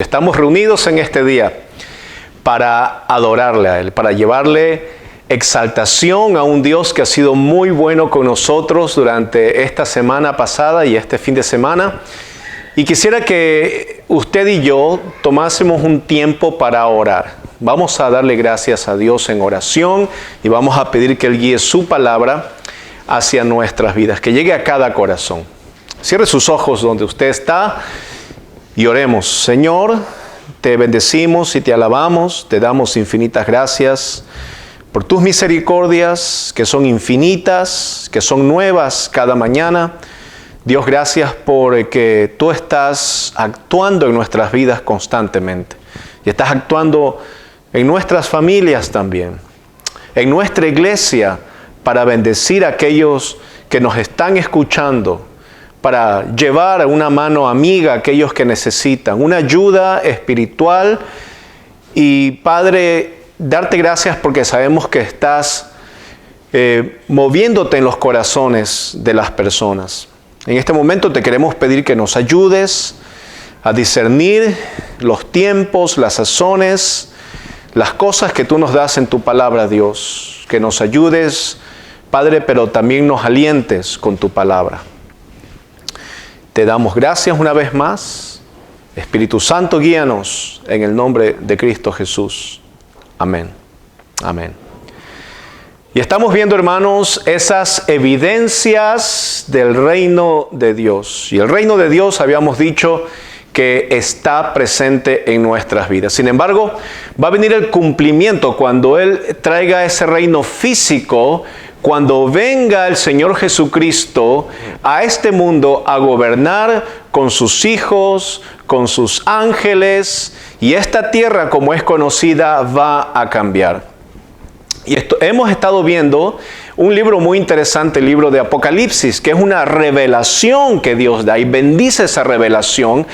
Estamos reunidos en este día para adorarle a Él, para llevarle exaltación a un Dios que ha sido muy bueno con nosotros durante esta semana pasada y este fin de semana. Y quisiera que usted y yo tomásemos un tiempo para orar. Vamos a darle gracias a Dios en oración y vamos a pedir que Él guíe su palabra hacia nuestras vidas, que llegue a cada corazón. Cierre sus ojos donde usted está y oremos. Señor, te bendecimos y te alabamos, te damos infinitas gracias por tus misericordias que son infinitas, que son nuevas cada mañana. Dios, gracias porque tú estás actuando en nuestras vidas constantemente y estás actuando en nuestras familias también, en nuestra iglesia, para bendecir a aquellos que nos están escuchando, para llevar una mano amiga a aquellos que necesitan, una ayuda espiritual. Y Padre, darte gracias porque sabemos que estás moviéndote en los corazones de las personas. En este momento te queremos pedir que nos ayudes a discernir los tiempos, las sazones, las cosas que tú nos das en tu palabra, Dios. Que nos ayudes, Padre, pero también nos alientes con tu palabra. Te damos gracias una vez más. Espíritu Santo, guíanos en el nombre de Cristo Jesús. Amén. Amén. Y estamos viendo, hermanos, esas evidencias del reino de Dios. Y el reino de Dios, habíamos dicho, que está presente en nuestras vidas. Sin embargo, va a venir el cumplimiento cuando Él traiga ese reino físico, cuando venga el Señor Jesucristo a este mundo a gobernar con sus hijos, con sus ángeles, y esta tierra, como es conocida, va a cambiar. Y hemos estado viendo un libro muy interesante, el libro de Apocalipsis, que es una revelación que Dios da, y bendice esa revelación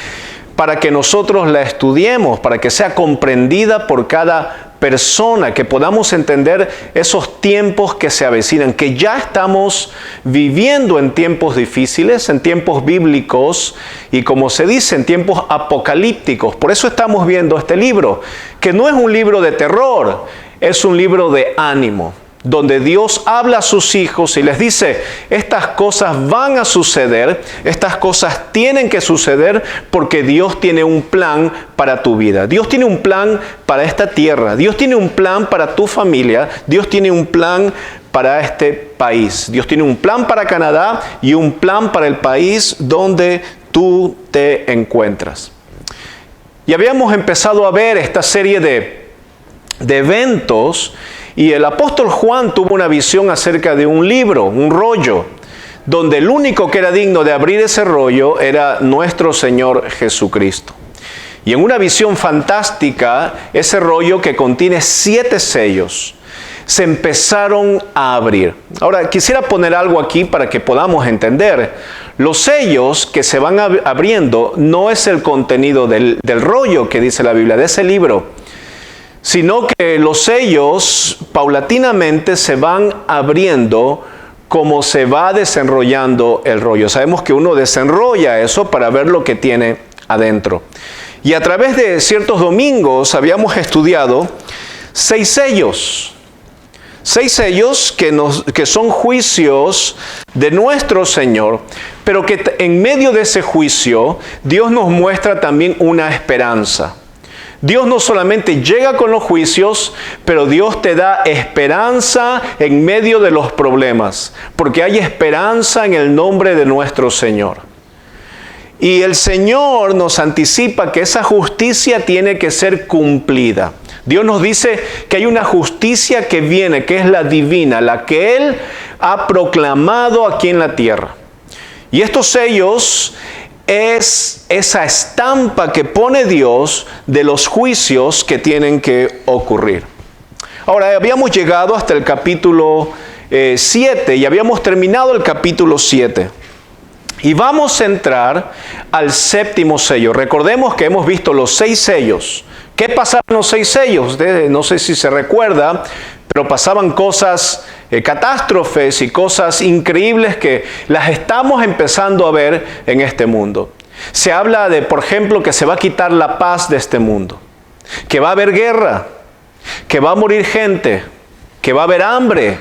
para que nosotros la estudiemos, para que sea comprendida por cada persona, que podamos entender esos tiempos que se avecinan, que ya estamos viviendo en tiempos difíciles, en tiempos bíblicos y, como se dice, en tiempos apocalípticos. Por eso estamos viendo este libro, que no es un libro de terror, es un libro de ánimo, donde Dios habla a sus hijos y les dice: estas cosas van a suceder, estas cosas tienen que suceder porque Dios tiene un plan para tu vida. Dios tiene un plan para esta tierra, Dios tiene un plan para tu familia, Dios tiene un plan para este país. Dios tiene un plan para Canadá y un plan para el país donde tú te encuentras. Y habíamos empezado a ver esta serie de eventos. Y el apóstol Juan tuvo una visión acerca de un libro, un rollo, donde el único que era digno de abrir ese rollo era nuestro Señor Jesucristo. Y en una visión fantástica, ese rollo, que contiene 7 sellos, se empezaron a abrir. Ahora, quisiera poner algo aquí para que podamos entender. Los sellos que se van abriendo no es el contenido del rollo que dice la Biblia, de ese libro, sino que los sellos paulatinamente se van abriendo como se va desenrollando el rollo. Sabemos que uno desenrolla eso para ver lo que tiene adentro. Y a través de ciertos domingos habíamos estudiado 6 sellos. 6 sellos que son juicios de nuestro Señor, pero que en medio de ese juicio Dios nos muestra también una esperanza. Dios no solamente llega con los juicios, pero Dios te da esperanza en medio de los problemas, porque hay esperanza en el nombre de nuestro Señor. Y el Señor nos anticipa que esa justicia tiene que ser cumplida. Dios nos dice que hay una justicia que viene, que es la divina, la que Él ha proclamado aquí en la tierra. Y estos sellos es esa estampa que pone Dios de los juicios que tienen que ocurrir. Ahora, habíamos llegado hasta el capítulo 7 y habíamos terminado el capítulo 7. Y vamos a entrar al 7º sello. Recordemos que hemos visto los 6 sellos. ¿Qué pasaban los 6 sellos? Ustedes, no sé si se recuerda, pero pasaban cosas, catástrofes y cosas increíbles que las estamos empezando a ver en este mundo. Se habla de, por ejemplo, que se va a quitar la paz de este mundo, que va a haber guerra, que va a morir gente, que va a haber hambre,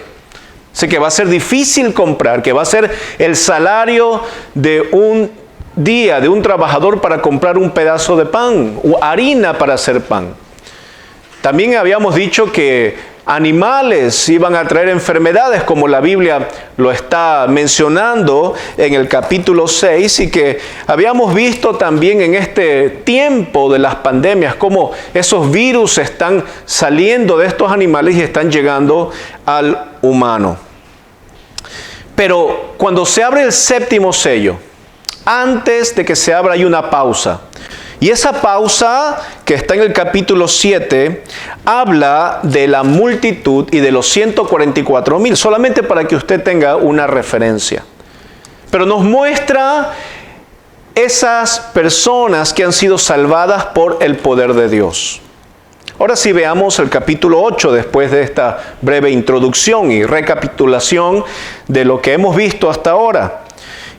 que va a ser difícil comprar, que va a ser el salario de un día de un trabajador para comprar un pedazo de pan o harina para hacer pan. También habíamos dicho que animales iban a traer enfermedades, como la Biblia lo está mencionando en el capítulo 6, y que habíamos visto también en este tiempo de las pandemias cómo esos virus están saliendo de estos animales y están llegando al humano. Pero cuando se abre el séptimo sello, antes de que se abra hay una pausa. Y esa pausa, que está en el capítulo 7, habla de la multitud y de los 144,000, solamente para que usted tenga una referencia. Pero nos muestra esas personas que han sido salvadas por el poder de Dios. Ahora sí veamos el capítulo 8 después de esta breve introducción y recapitulación de lo que hemos visto hasta ahora.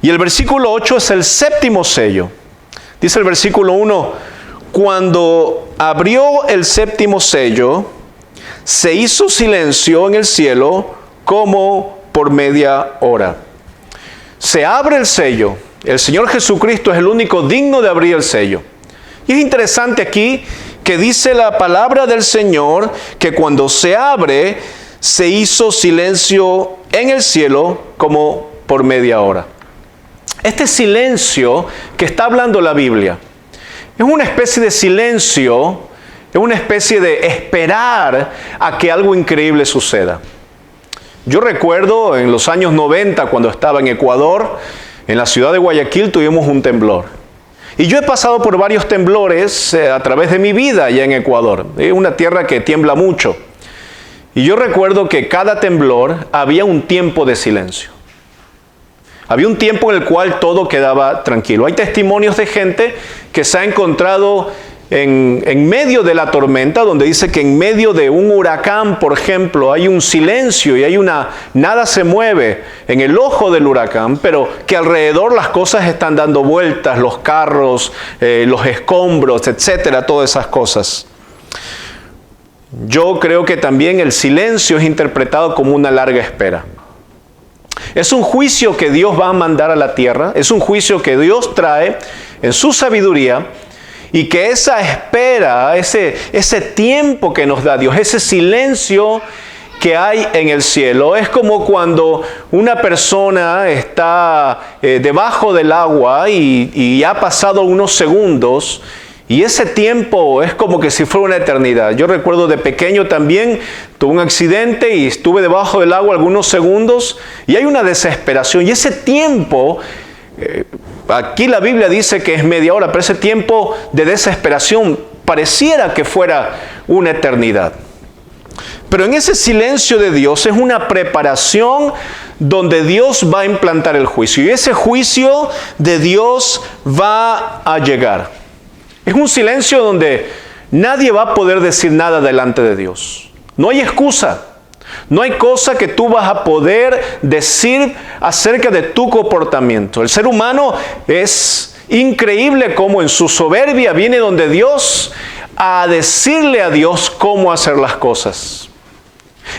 Y el versículo 8 es el séptimo sello. Dice el versículo 1, cuando abrió el séptimo sello, se hizo silencio en el cielo como por media hora. Se abre el sello. El Señor Jesucristo es el único digno de abrir el sello. Y es interesante aquí que dice la palabra del Señor que cuando se abre, se hizo silencio en el cielo como por media hora. Este silencio que está hablando la Biblia es una especie de silencio, es una especie de esperar a que algo increíble suceda. Yo recuerdo en los años 90, cuando estaba en Ecuador, en la ciudad de Guayaquil tuvimos un temblor. Y yo he pasado por varios temblores a través de mi vida allá en Ecuador. Es una tierra que tiembla mucho. Y yo recuerdo que cada temblor había un tiempo de silencio. Había un tiempo en el cual todo quedaba tranquilo. Hay testimonios de gente que se ha encontrado en medio de la tormenta, donde dice que en medio de un huracán, por ejemplo, hay un silencio y nada se mueve en el ojo del huracán, pero que alrededor las cosas están dando vueltas, los carros, los escombros, etcétera, todas esas cosas. Yo creo que también el silencio es interpretado como una larga espera. Es un juicio que Dios va a mandar a la tierra, es un juicio que Dios trae en su sabiduría, y que esa espera, ese tiempo que nos da Dios, ese silencio que hay en el cielo, es como cuando una persona está debajo del agua y ha pasado unos segundos, y ese tiempo es como que si fuera una eternidad. Yo recuerdo de pequeño también, tuve un accidente y estuve debajo del agua algunos segundos y hay una desesperación. Y ese tiempo, aquí la Biblia dice que es media hora, pero ese tiempo de desesperación pareciera que fuera una eternidad. Pero en ese silencio de Dios es una preparación donde Dios va a implantar el juicio. Y ese juicio de Dios va a llegar. Es un silencio donde nadie va a poder decir nada delante de Dios. No hay excusa. No hay cosa que tú vas a poder decir acerca de tu comportamiento. El ser humano es increíble cómo en su soberbia viene donde Dios a decirle a Dios cómo hacer las cosas.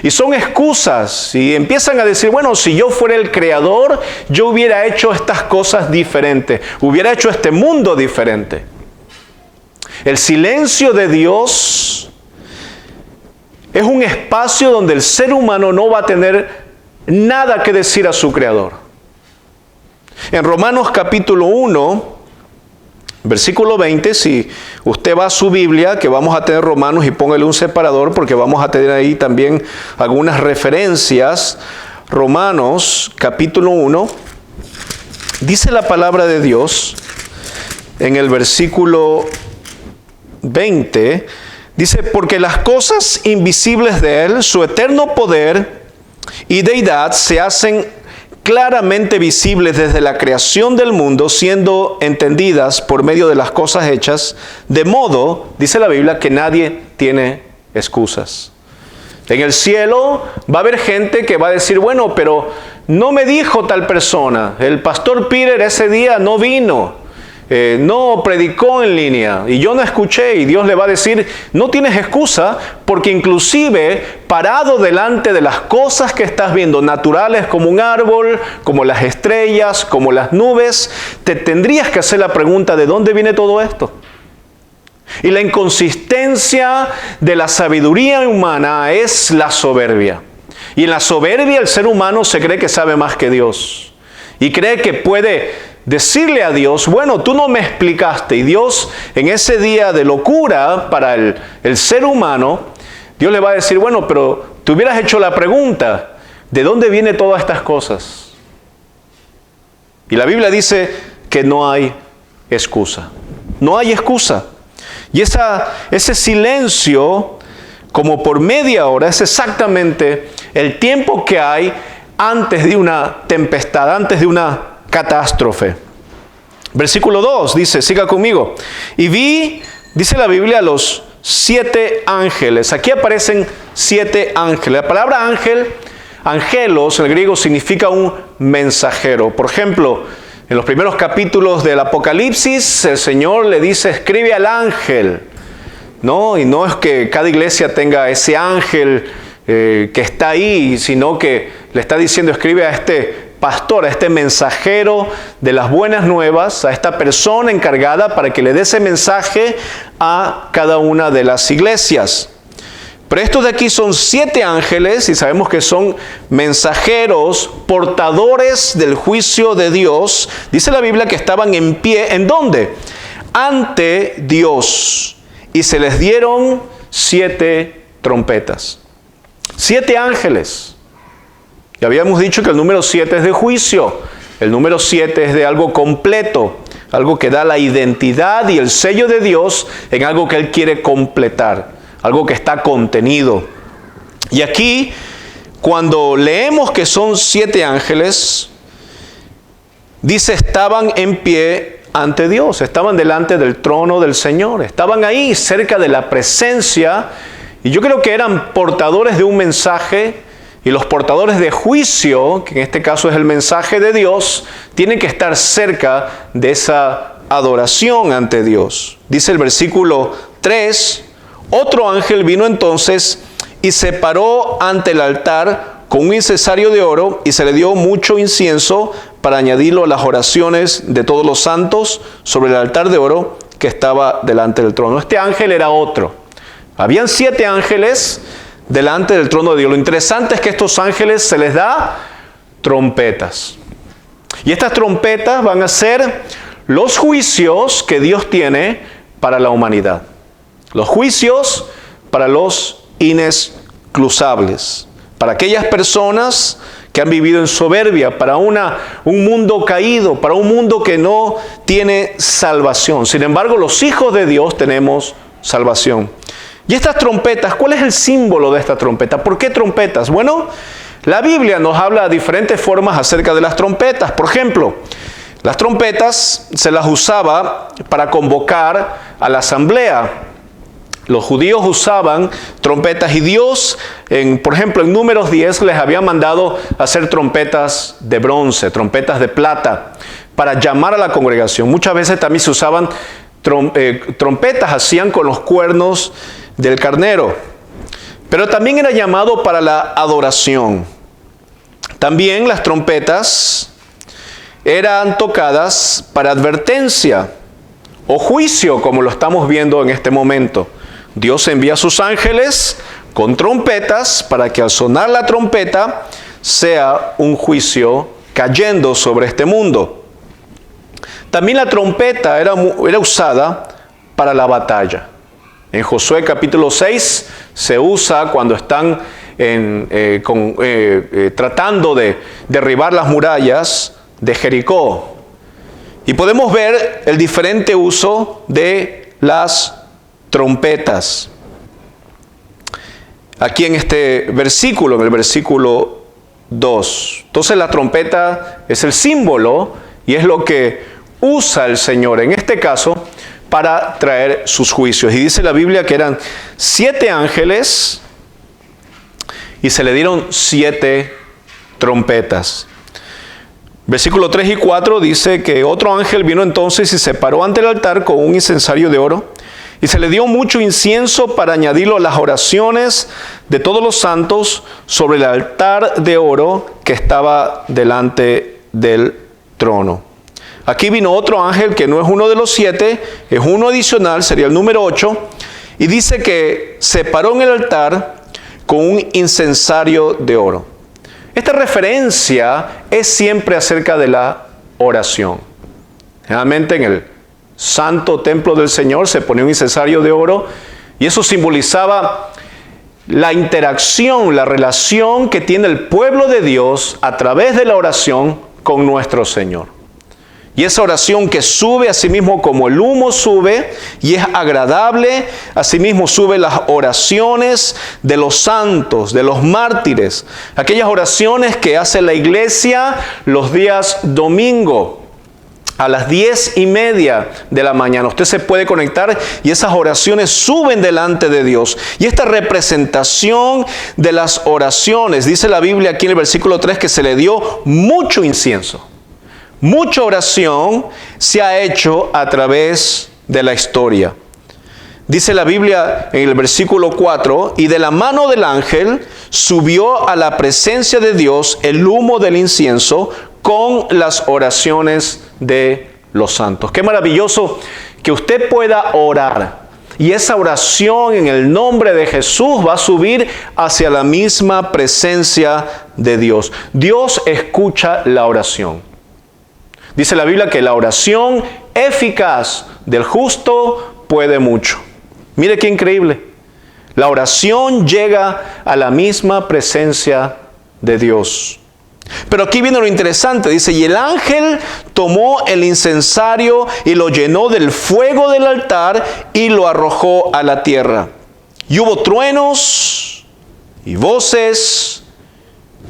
Y son excusas y empiezan a decir, bueno, si yo fuera el creador, yo hubiera hecho estas cosas diferentes, hubiera hecho este mundo diferente. El silencio de Dios es un espacio donde el ser humano no va a tener nada que decir a su Creador. En Romanos capítulo 1, versículo 20, si usted va a su Biblia, que vamos a tener Romanos, y póngale un separador porque vamos a tener ahí también algunas referencias. Romanos capítulo 1, dice la palabra de Dios en el versículo 20, dice, porque las cosas invisibles de Él, su eterno poder y deidad, se hacen claramente visibles desde la creación del mundo, siendo entendidas por medio de las cosas hechas, de modo, dice la Biblia, que nadie tiene excusas. En el cielo va a haber gente que va a decir, bueno, pero no me dijo tal persona, el pastor Peter ese día no vino, no predicó en línea y yo no escuché, y Dios le va a decir, no tienes excusa, porque inclusive parado delante de las cosas que estás viendo, naturales como un árbol, como las estrellas, como las nubes, te tendrías que hacer la pregunta, ¿de dónde viene todo esto? Y la inconsistencia de la sabiduría humana es la soberbia. Y en la soberbia el ser humano se cree que sabe más que Dios. Y cree que puede decirle a Dios, bueno, tú no me explicaste. Y Dios, en ese día de locura para el ser humano, Dios le va a decir, bueno, pero te hubieras hecho la pregunta, ¿de dónde vienen todas estas cosas? Y la Biblia dice que no hay excusa. No hay excusa. Y ese silencio, como por media hora, es exactamente el tiempo que hay antes de una tempestad, antes de una catástrofe. Versículo 2 dice, siga conmigo. Y vi, dice la Biblia, los 7 ángeles. Aquí aparecen 7 ángeles. La palabra ángel, angelos, en el griego significa un mensajero. Por ejemplo, en los primeros capítulos del Apocalipsis, el Señor le dice, escribe al ángel, ¿no? Y no es que cada iglesia tenga ese ángel que está ahí, sino que le está diciendo, escribe a este pastor, a este mensajero de las buenas nuevas, a esta persona encargada para que le dé ese mensaje a cada una de las iglesias. Pero estos de aquí son 7 ángeles y sabemos que son mensajeros, portadores del juicio de Dios. Dice la Biblia que estaban en pie, ¿en dónde? Ante Dios. Y se les dieron 7 trompetas. 7 ángeles. Y habíamos dicho que el número 7 es de juicio. El número 7 es de algo completo. Algo que da la identidad y el sello de Dios en algo que Él quiere completar. Algo que está contenido. Y aquí, cuando leemos que son 7 ángeles, dice, estaban en pie ante Dios, estaban delante del trono del Señor, estaban ahí cerca de la presencia, y yo creo que eran portadores de un mensaje, y los portadores de juicio, que en este caso es el mensaje de Dios, tienen que estar cerca de esa adoración ante Dios. Dice el versículo 3, otro ángel vino entonces y se paró ante el altar con un incensario de oro y se le dio mucho incienso para añadirlo a las oraciones de todos los santos sobre el altar de oro que estaba delante del trono. Este ángel era otro. Habían 7 ángeles delante del trono de Dios. Lo interesante es que a estos ángeles se les da trompetas. Y estas trompetas van a ser los juicios que Dios tiene para la humanidad. Los juicios para los inexcusables, para aquellas personas que han vivido en soberbia, para un mundo caído, para un mundo que no tiene salvación. Sin embargo, los hijos de Dios tenemos salvación. Y estas trompetas, ¿cuál es el símbolo de esta trompeta? ¿Por qué trompetas? Bueno, la Biblia nos habla de diferentes formas acerca de las trompetas. Por ejemplo, las trompetas se las usaba para convocar a la asamblea. Los judíos usaban trompetas y Dios, por ejemplo, en Números 10 les había mandado hacer trompetas de bronce, trompetas de plata, para llamar a la congregación. Muchas veces también se usaban trompetas, hacían con los cuernos del carnero. Pero también era llamado para la adoración. También las trompetas eran tocadas para advertencia o juicio, como lo estamos viendo en este momento. Dios envía a sus ángeles con trompetas para que al sonar la trompeta sea un juicio cayendo sobre este mundo. También la trompeta era usada para la batalla. En Josué capítulo 6 se usa cuando están tratando de derribar las murallas de Jericó. Y podemos ver el diferente uso de las trompetas. Aquí en este versículo, en el versículo 2. Entonces la trompeta es el símbolo y es lo que usa el Señor, en este caso, para traer sus juicios. Y dice la Biblia que eran 7 ángeles y se le dieron 7 trompetas. Versículos 3 y 4 dice que otro ángel vino entonces y se paró ante el altar con un incensario de oro, y se le dio mucho incienso para añadirlo a las oraciones de todos los santos sobre el altar de oro que estaba delante del trono. Aquí vino otro ángel que no es uno de los 7, es uno adicional, sería el número 8, y dice que se paró en el altar con un incensario de oro. Esta referencia es siempre acerca de la oración. Generalmente en el santo templo del Señor se ponía un incensario de oro y eso simbolizaba la interacción, la relación que tiene el pueblo de Dios a través de la oración con nuestro Señor. Y esa oración que sube a sí mismo como el humo sube y es agradable, asimismo sube las oraciones de los santos, de los mártires, aquellas oraciones que hace la iglesia los días domingo a las 10:30 de la mañana. Usted se puede conectar y esas oraciones suben delante de Dios. Y esta representación de las oraciones, dice la Biblia aquí en el versículo 3 que se le dio mucho incienso. Mucha oración se ha hecho a través de la historia. Dice la Biblia en el versículo 4, y de la mano del ángel subió a la presencia de Dios el humo del incienso con las oraciones de los santos. Qué maravilloso que usted pueda orar. Y esa oración en el nombre de Jesús va a subir hacia la misma presencia de Dios. Dios escucha la oración. Dice la Biblia que la oración eficaz del justo puede mucho. Mire qué increíble. La oración llega a la misma presencia de Dios. Pero aquí viene lo interesante. Dice, y el ángel tomó el incensario y lo llenó del fuego del altar y lo arrojó a la tierra. Y hubo truenos y voces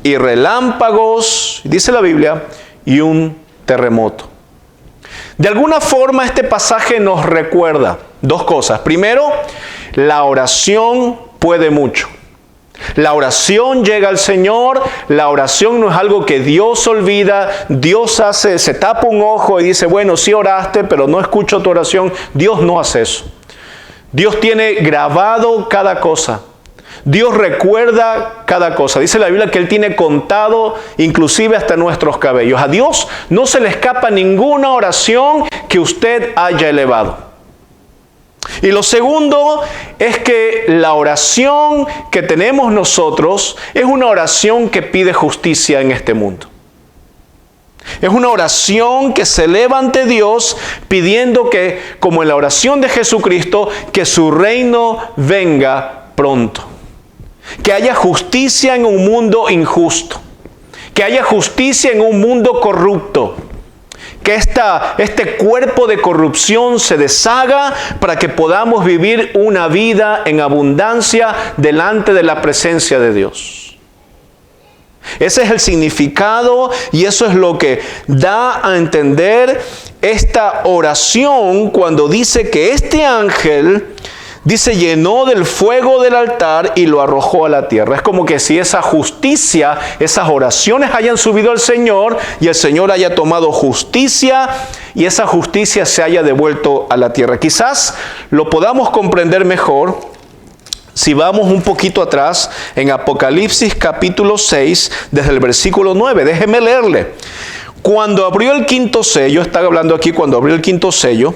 y relámpagos, dice la Biblia, y un terremoto. De alguna forma este pasaje nos recuerda dos cosas. Primero, la oración puede mucho. La oración llega al Señor, la oración no es algo que Dios olvida, Dios hace, se tapa un ojo y dice, bueno, sí oraste, pero no escucho tu oración. Dios no hace eso. Dios tiene grabado cada cosa. Dios recuerda cada cosa. Dice la Biblia que Él tiene contado inclusive hasta nuestros cabellos. A Dios no se le escapa ninguna oración que usted haya elevado. Y lo segundo es que la oración que tenemos nosotros es una oración que pide justicia en este mundo. Es una oración que se eleva ante Dios pidiendo que, como en la oración de Jesucristo, que su reino venga pronto. Que haya justicia en un mundo injusto. Que haya justicia en un mundo corrupto. Que este cuerpo de corrupción se deshaga para que podamos vivir una vida en abundancia delante de la presencia de Dios. Ese es el significado y eso es lo que da a entender esta oración cuando dice que este ángel, dice, llenó del fuego del altar y lo arrojó a la tierra. Es como que si esa justicia, esas oraciones hayan subido al Señor y el Señor haya tomado justicia y esa justicia se haya devuelto a la tierra. Quizás lo podamos comprender mejor si vamos un poquito atrás en Apocalipsis capítulo 6, desde el versículo 9. Déjeme leerle. Cuando abrió el quinto sello, está hablando aquí cuando abrió el quinto sello,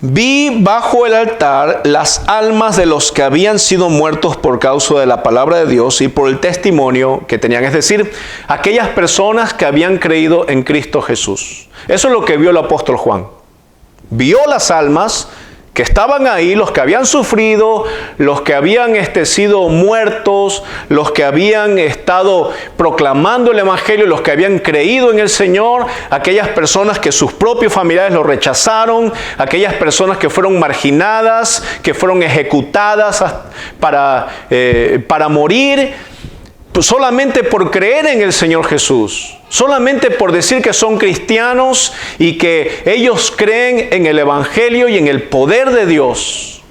vi bajo el altar las almas de los que habían sido muertos por causa de la palabra de Dios y por el testimonio que tenían. Es decir, aquellas personas que habían creído en Cristo Jesús. Eso es lo que vio el apóstol Juan. Vio las almas que estaban ahí, los que habían sufrido, los que habían sido muertos, los que habían estado proclamando el Evangelio, los que habían creído en el Señor, aquellas personas que sus propios familiares lo rechazaron, aquellas personas que fueron marginadas, que fueron ejecutadas para morir, solamente por creer en el Señor Jesús. Solamente por decir que son cristianos y que ellos creen en el Evangelio y en el poder de Dios.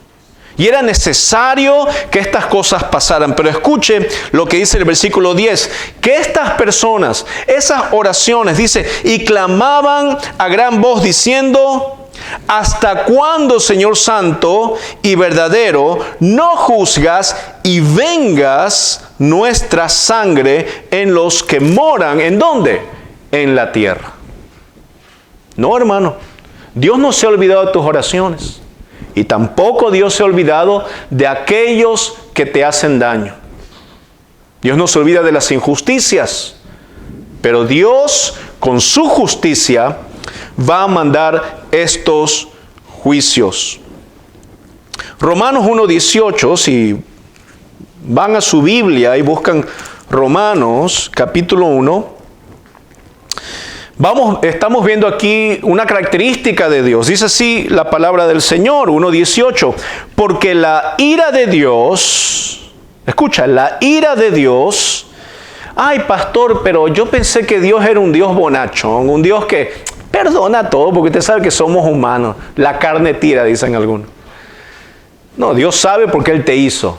Y era necesario que estas cosas pasaran. Pero escuche lo que dice el versículo 10. Que estas personas, esas oraciones, dice, y clamaban a gran voz diciendo, ¿hasta cuándo, Señor Santo y verdadero, no juzgas y vengas nuestra sangre en los que moran? ¿En dónde? En la tierra. No, hermano. Dios no se ha olvidado de tus oraciones. Y tampoco Dios se ha olvidado de aquellos que te hacen daño. Dios no se olvida de las injusticias. Pero Dios, con su justicia, va a mandar estos juicios. Romanos 1:18, si van a su Biblia y buscan Romanos capítulo 1, estamos viendo aquí una característica de Dios. Dice así la palabra del Señor, 1:18. Porque la ira de Dios, escucha, la ira de Dios, ay pastor, pero yo pensé que Dios era un Dios bonachón, un Dios que perdona todo, porque usted sabe que somos humanos. La carne tira, dicen algunos. No, Dios sabe porque Él te hizo.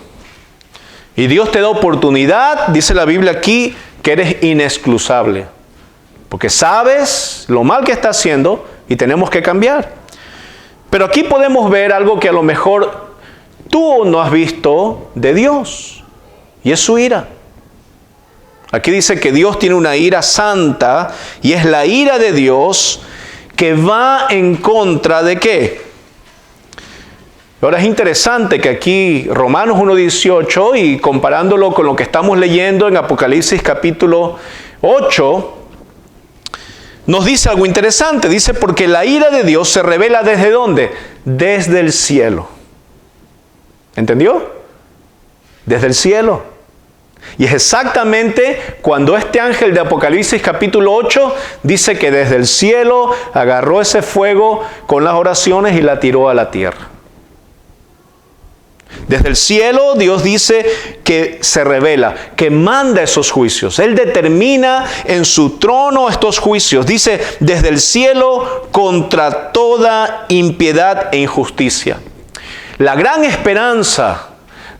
Y Dios te da oportunidad, dice la Biblia aquí, que eres inexcusable. Porque sabes lo mal que está haciendo y tenemos que cambiar. Pero aquí podemos ver algo que a lo mejor tú no has visto de Dios. Y es su ira. Aquí dice que Dios tiene una ira santa y es la ira de Dios que va en contra de ¿qué? Ahora es interesante que aquí Romanos 1:18 y comparándolo con lo que estamos leyendo en Apocalipsis capítulo 8, nos dice algo interesante. Dice, porque la ira de Dios se revela ¿desde dónde? Desde el cielo. ¿Entendió? Desde el cielo. Y es exactamente cuando este ángel de Apocalipsis capítulo 8 dice que desde el cielo agarró ese fuego con las oraciones y la tiró a la tierra. Desde el cielo Dios dice que se revela, que manda esos juicios. Él determina en su trono estos juicios. Dice, desde el cielo contra toda impiedad e injusticia. La gran esperanza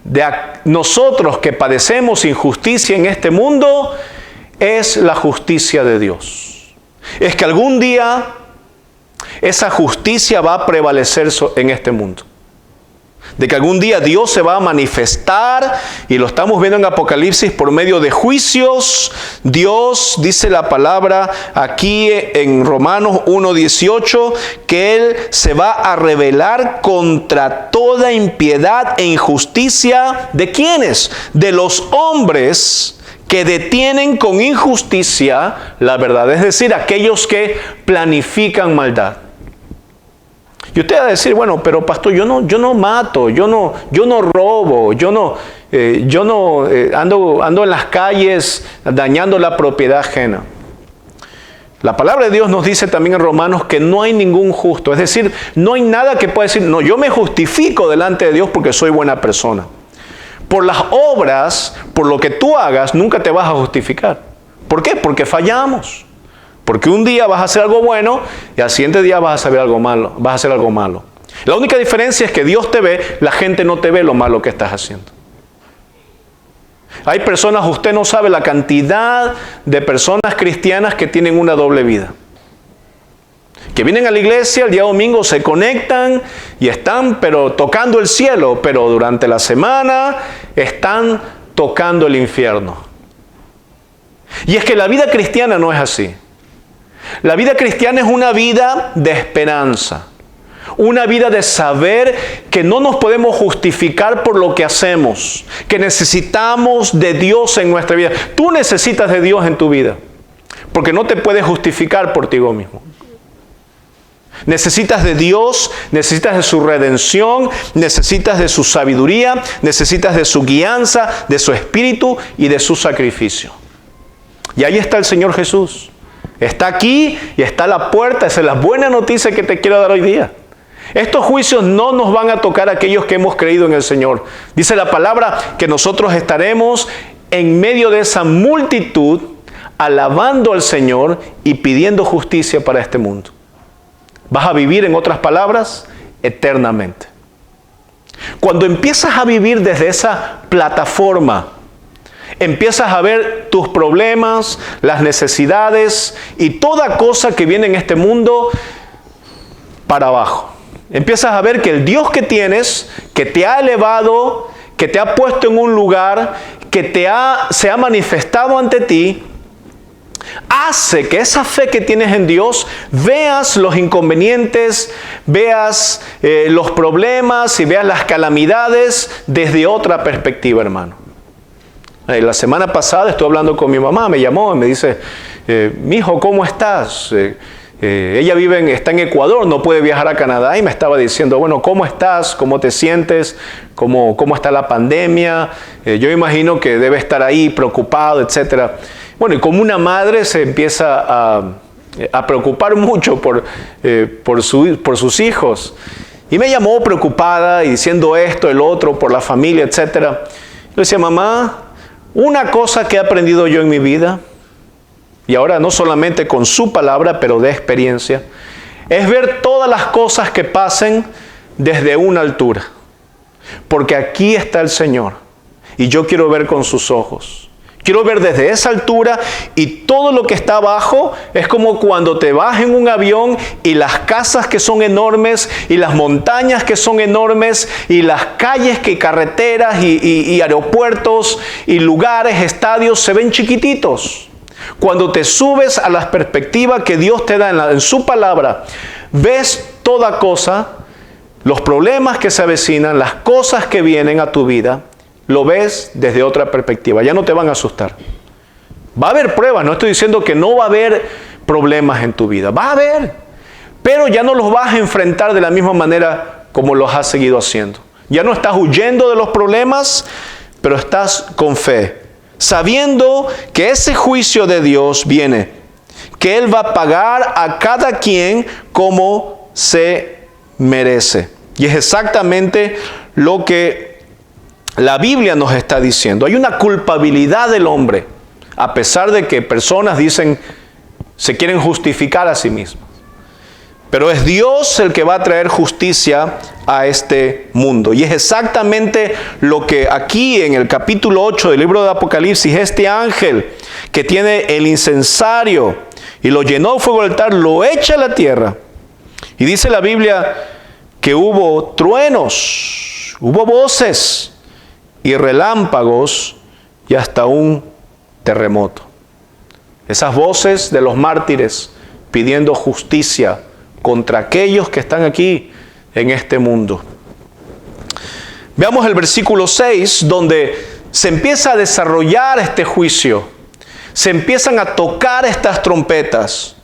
de nosotros que padecemos injusticia en este mundo es la justicia de Dios. Es que algún día esa justicia va a prevalecer en este mundo. De que algún día Dios se va a manifestar, y lo estamos viendo en Apocalipsis por medio de juicios. Dios, dice la palabra aquí en Romanos 1:18, que Él se va a rebelar contra toda impiedad e injusticia. ¿De quiénes? De los hombres que detienen con injusticia la verdad. Es decir, aquellos que planifican maldad. Y usted va a decir, bueno, pero pastor, yo no mato, yo no robo, yo no ando en las calles dañando la propiedad ajena. La palabra de Dios nos dice también en Romanos que no hay ningún justo. Es decir, no hay nada que pueda decir, no, yo me justifico delante de Dios porque soy buena persona. Por las obras, por lo que tú hagas, nunca te vas a justificar. ¿Por qué? Porque fallamos. Porque un día vas a hacer algo bueno y al siguiente día vas a hacer algo malo. La única diferencia es que Dios te ve, la gente no te ve lo malo que estás haciendo. Hay personas, usted no sabe la cantidad de personas cristianas que tienen una doble vida. Que vienen a la iglesia el día domingo, se conectan y están pero tocando el cielo, pero durante la semana están tocando el infierno. Y es que la vida cristiana no es así. La vida cristiana es una vida de esperanza, una vida de saber que no nos podemos justificar por lo que hacemos, que necesitamos de Dios en nuestra vida. Tú necesitas de Dios en tu vida, porque no te puedes justificar por ti mismo. Necesitas de Dios, necesitas de su redención, necesitas de su sabiduría, necesitas de su guianza, de su espíritu y de su sacrificio. Y ahí está el Señor Jesús. Está aquí y está a la puerta. Esa es la buena noticia que te quiero dar hoy día. Estos juicios no nos van a tocar a aquellos que hemos creído en el Señor. Dice la palabra que nosotros estaremos en medio de esa multitud, alabando al Señor y pidiendo justicia para este mundo. Vas a vivir, en otras palabras, eternamente. Cuando empiezas a vivir desde esa plataforma, empiezas a ver tus problemas, las necesidades y toda cosa que viene en este mundo para abajo. Empiezas a ver que el Dios que tienes, que te ha elevado, que te ha puesto en un lugar, que se ha manifestado ante ti, hace que esa fe que tienes en Dios, veas los inconvenientes, veas los problemas y veas las calamidades desde otra perspectiva, hermano. La semana pasada estuve hablando con mi mamá, me llamó y me dice, mijo, ¿cómo estás? Ella está en Ecuador, no puede viajar a Canadá y me estaba diciendo, bueno, ¿cómo estás? ¿Cómo te sientes? ¿Cómo está la pandemia? Yo imagino que debe estar ahí preocupado, etcétera. Bueno, y como una madre se empieza a preocupar mucho por sus hijos. Y me llamó preocupada y diciendo esto, el otro, por la familia, etcétera. Yo decía, mamá, una cosa que he aprendido yo en mi vida, y ahora no solamente con su palabra, pero de experiencia, es ver todas las cosas que pasen desde una altura. Porque aquí está el Señor y yo quiero ver con sus ojos. Quiero ver desde esa altura y todo lo que está abajo es como cuando te vas en un avión y las casas que son enormes y las montañas que son enormes y las calles, carreteras y aeropuertos y lugares, estadios se ven chiquititos. Cuando te subes a la perspectiva que Dios te da en su palabra, ves toda cosa, los problemas que se avecinan, las cosas que vienen a tu vida, lo ves desde otra perspectiva. Ya no te van a asustar. Va a haber pruebas, no estoy diciendo que no va a haber problemas en tu vida. Va a haber, pero ya no los vas a enfrentar de la misma manera como los has seguido haciendo. Ya no estás huyendo de los problemas, pero estás con fe, sabiendo que ese juicio de Dios viene, que Él va a pagar a cada quien como se merece. Y es exactamente lo que la Biblia nos está diciendo. Hay una culpabilidad del hombre, a pesar de que personas se quieren justificar a sí mismas. Pero es Dios el que va a traer justicia a este mundo. Y es exactamente lo que aquí en el capítulo 8 del libro de Apocalipsis, este ángel que tiene el incensario y lo llenó de fuego del altar, lo echa a la tierra. Y dice la Biblia que hubo truenos, hubo voces y relámpagos y hasta un terremoto. Esas voces de los mártires pidiendo justicia contra aquellos que están aquí en este mundo. Veamos el versículo 6, donde se empieza a desarrollar este juicio. Se empiezan a tocar estas trompetas.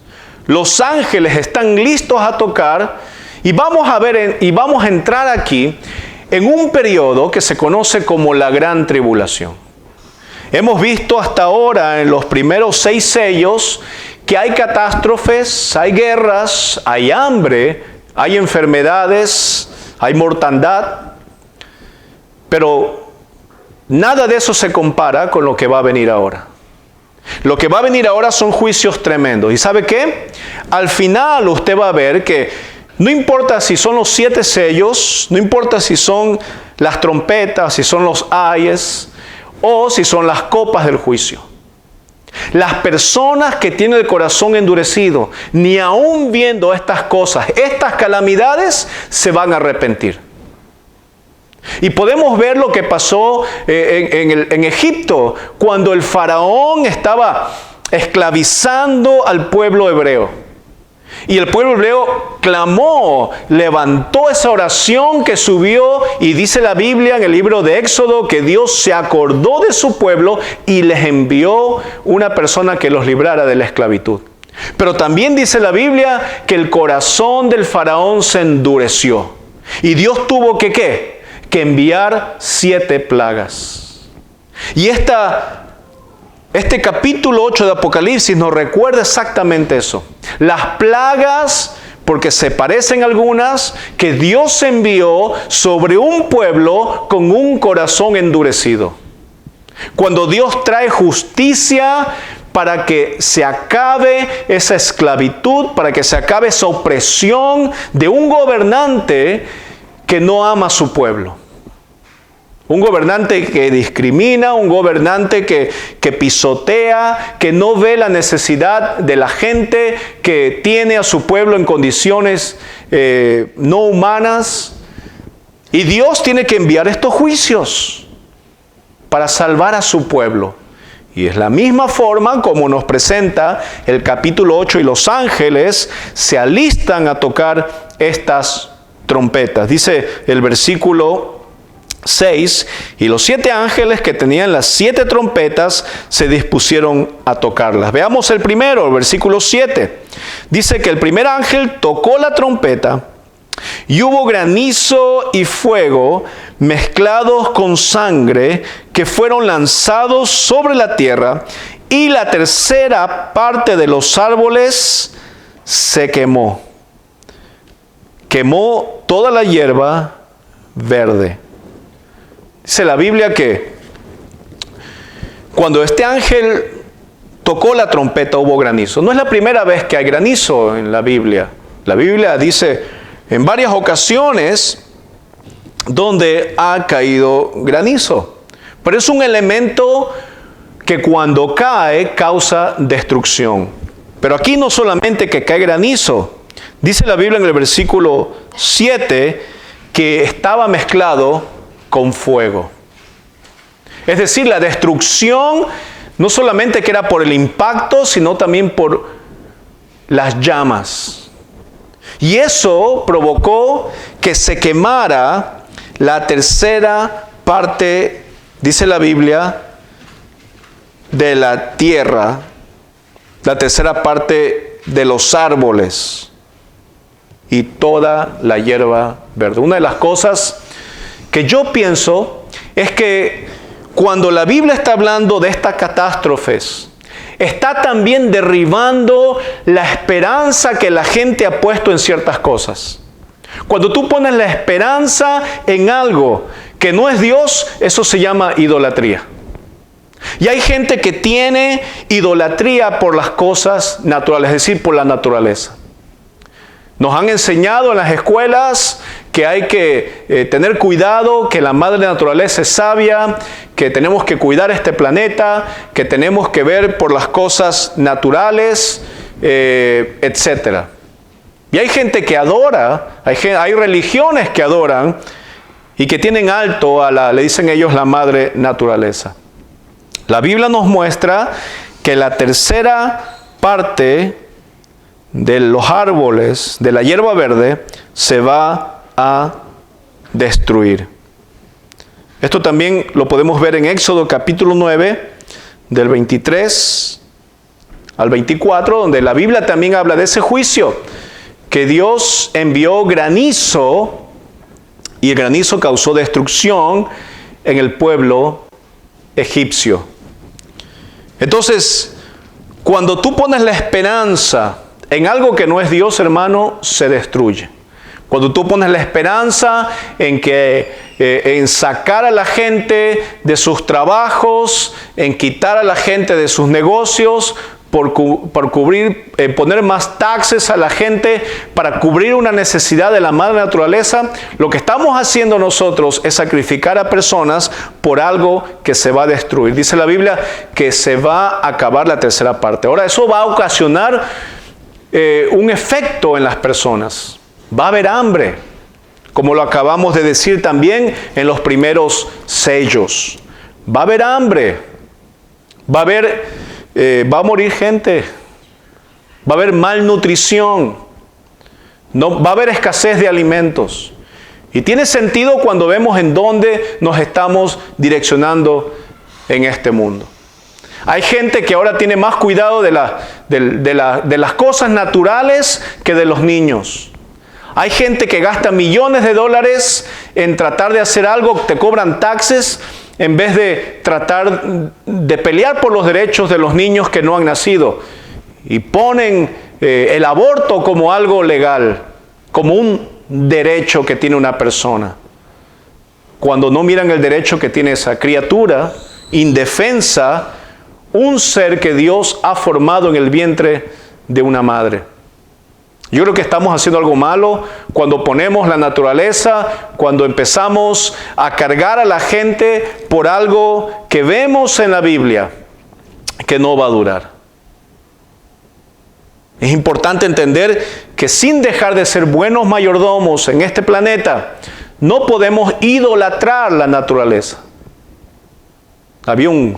Los ángeles están listos a tocar y vamos a entrar aquí en un periodo que se conoce como la Gran Tribulación. Hemos visto hasta ahora en los primeros 6 sellos que hay catástrofes, hay guerras, hay hambre, hay enfermedades, hay mortandad, pero nada de eso se compara con lo que va a venir ahora. Lo que va a venir ahora son juicios tremendos. ¿Y sabe qué? Al final usted va a ver que no importa si son los 7 sellos, no importa si son las trompetas, si son los ayes o si son las copas del juicio. Las personas que tienen el corazón endurecido, ni aún viendo estas cosas, estas calamidades, se van a arrepentir. Y podemos ver lo que pasó en Egipto, cuando el faraón estaba esclavizando al pueblo hebreo. Y el pueblo hebreo clamó, levantó esa oración que subió, y dice la Biblia en el libro de Éxodo que Dios se acordó de su pueblo y les envió una persona que los librara de la esclavitud. Pero también dice la Biblia que el corazón del faraón se endureció. Y Dios tuvo que ¿qué? Que enviar 7 plagas. Y este capítulo 8 de Apocalipsis nos recuerda exactamente eso. Las plagas, porque se parecen algunas, que Dios envió sobre un pueblo con un corazón endurecido. Cuando Dios trae justicia para que se acabe esa esclavitud, para que se acabe esa opresión de un gobernante que no ama a su pueblo. Un gobernante que discrimina, un gobernante que pisotea, que no ve la necesidad de la gente, que tiene a su pueblo en condiciones no humanas. Y Dios tiene que enviar estos juicios para salvar a su pueblo. Y es la misma forma como nos presenta el capítulo 8, y los ángeles se alistan a tocar estas trompetas. Dice el versículo 6, y los 7 ángeles que tenían las 7 trompetas se dispusieron a tocarlas. Veamos el primero, el versículo 7. Dice que el primer ángel tocó la trompeta y hubo granizo y fuego mezclados con sangre que fueron lanzados sobre la tierra, y la tercera parte de los árboles se quemó. Quemó toda la hierba verde. Dice la Biblia que cuando este ángel tocó la trompeta hubo granizo. No es la primera vez que hay granizo en la Biblia. La Biblia dice en varias ocasiones donde ha caído granizo. Pero es un elemento que cuando cae causa destrucción. Pero aquí no solamente que cae granizo. Dice la Biblia en el versículo 7 que estaba mezclado con fuego. Es decir, la destrucción no solamente que era por el impacto, sino también por las llamas. Y eso provocó que se quemara la tercera parte, dice la Biblia, de la tierra, la tercera parte de los árboles y toda la hierba verde. Una de las cosas que yo pienso es que cuando la Biblia está hablando de estas catástrofes, está también derribando la esperanza que la gente ha puesto en ciertas cosas. Cuando tú pones la esperanza en algo que no es Dios, eso se llama idolatría. Y hay gente que tiene idolatría por las cosas naturales, es decir, por la naturaleza. Nos han enseñado en las escuelas que hay que tener cuidado, que la madre naturaleza es sabia, que tenemos que cuidar este planeta, que tenemos que ver por las cosas naturales, etc. Y hay gente que adora, hay religiones que adoran y que tienen alto a le dicen ellos, la madre naturaleza. La Biblia nos muestra que la tercera parte de los árboles, de la hierba verde, se va a destruir. Esto también lo podemos ver en Éxodo capítulo 9, del 23 al 24, donde la Biblia también habla de ese juicio, que Dios envió granizo, y el granizo causó destrucción en el pueblo egipcio. Entonces, cuando tú pones la esperanza en algo que no es Dios, hermano, se destruye. Cuando tú pones la esperanza en sacar a la gente de sus trabajos, en quitar a la gente de sus negocios, por poner más taxes a la gente para cubrir una necesidad de la madre naturaleza, lo que estamos haciendo nosotros es sacrificar a personas por algo que se va a destruir. Dice la Biblia que se va a acabar la tercera parte. Ahora, eso va a ocasionar un efecto en las personas. Va a haber hambre, como lo acabamos de decir también en los primeros sellos. Va a haber hambre, va a morir gente, va a haber malnutrición, va a haber escasez de alimentos. Y tiene sentido cuando vemos en dónde nos estamos direccionando en este mundo. Hay gente que ahora tiene más cuidado de las cosas naturales que de los niños. Hay gente que gasta millones de dólares en tratar de hacer algo, te cobran taxes, en vez de tratar de pelear por los derechos de los niños que no han nacido. Y ponen el aborto como algo legal, como un derecho que tiene una persona. Cuando no miran el derecho que tiene esa criatura indefensa, un ser que Dios ha formado en el vientre de una madre. Yo creo que estamos haciendo algo malo cuando ponemos la naturaleza, cuando empezamos a cargar a la gente por algo que vemos en la Biblia que no va a durar. Es importante entender que sin dejar de ser buenos mayordomos en este planeta, no podemos idolatrar la naturaleza. Había un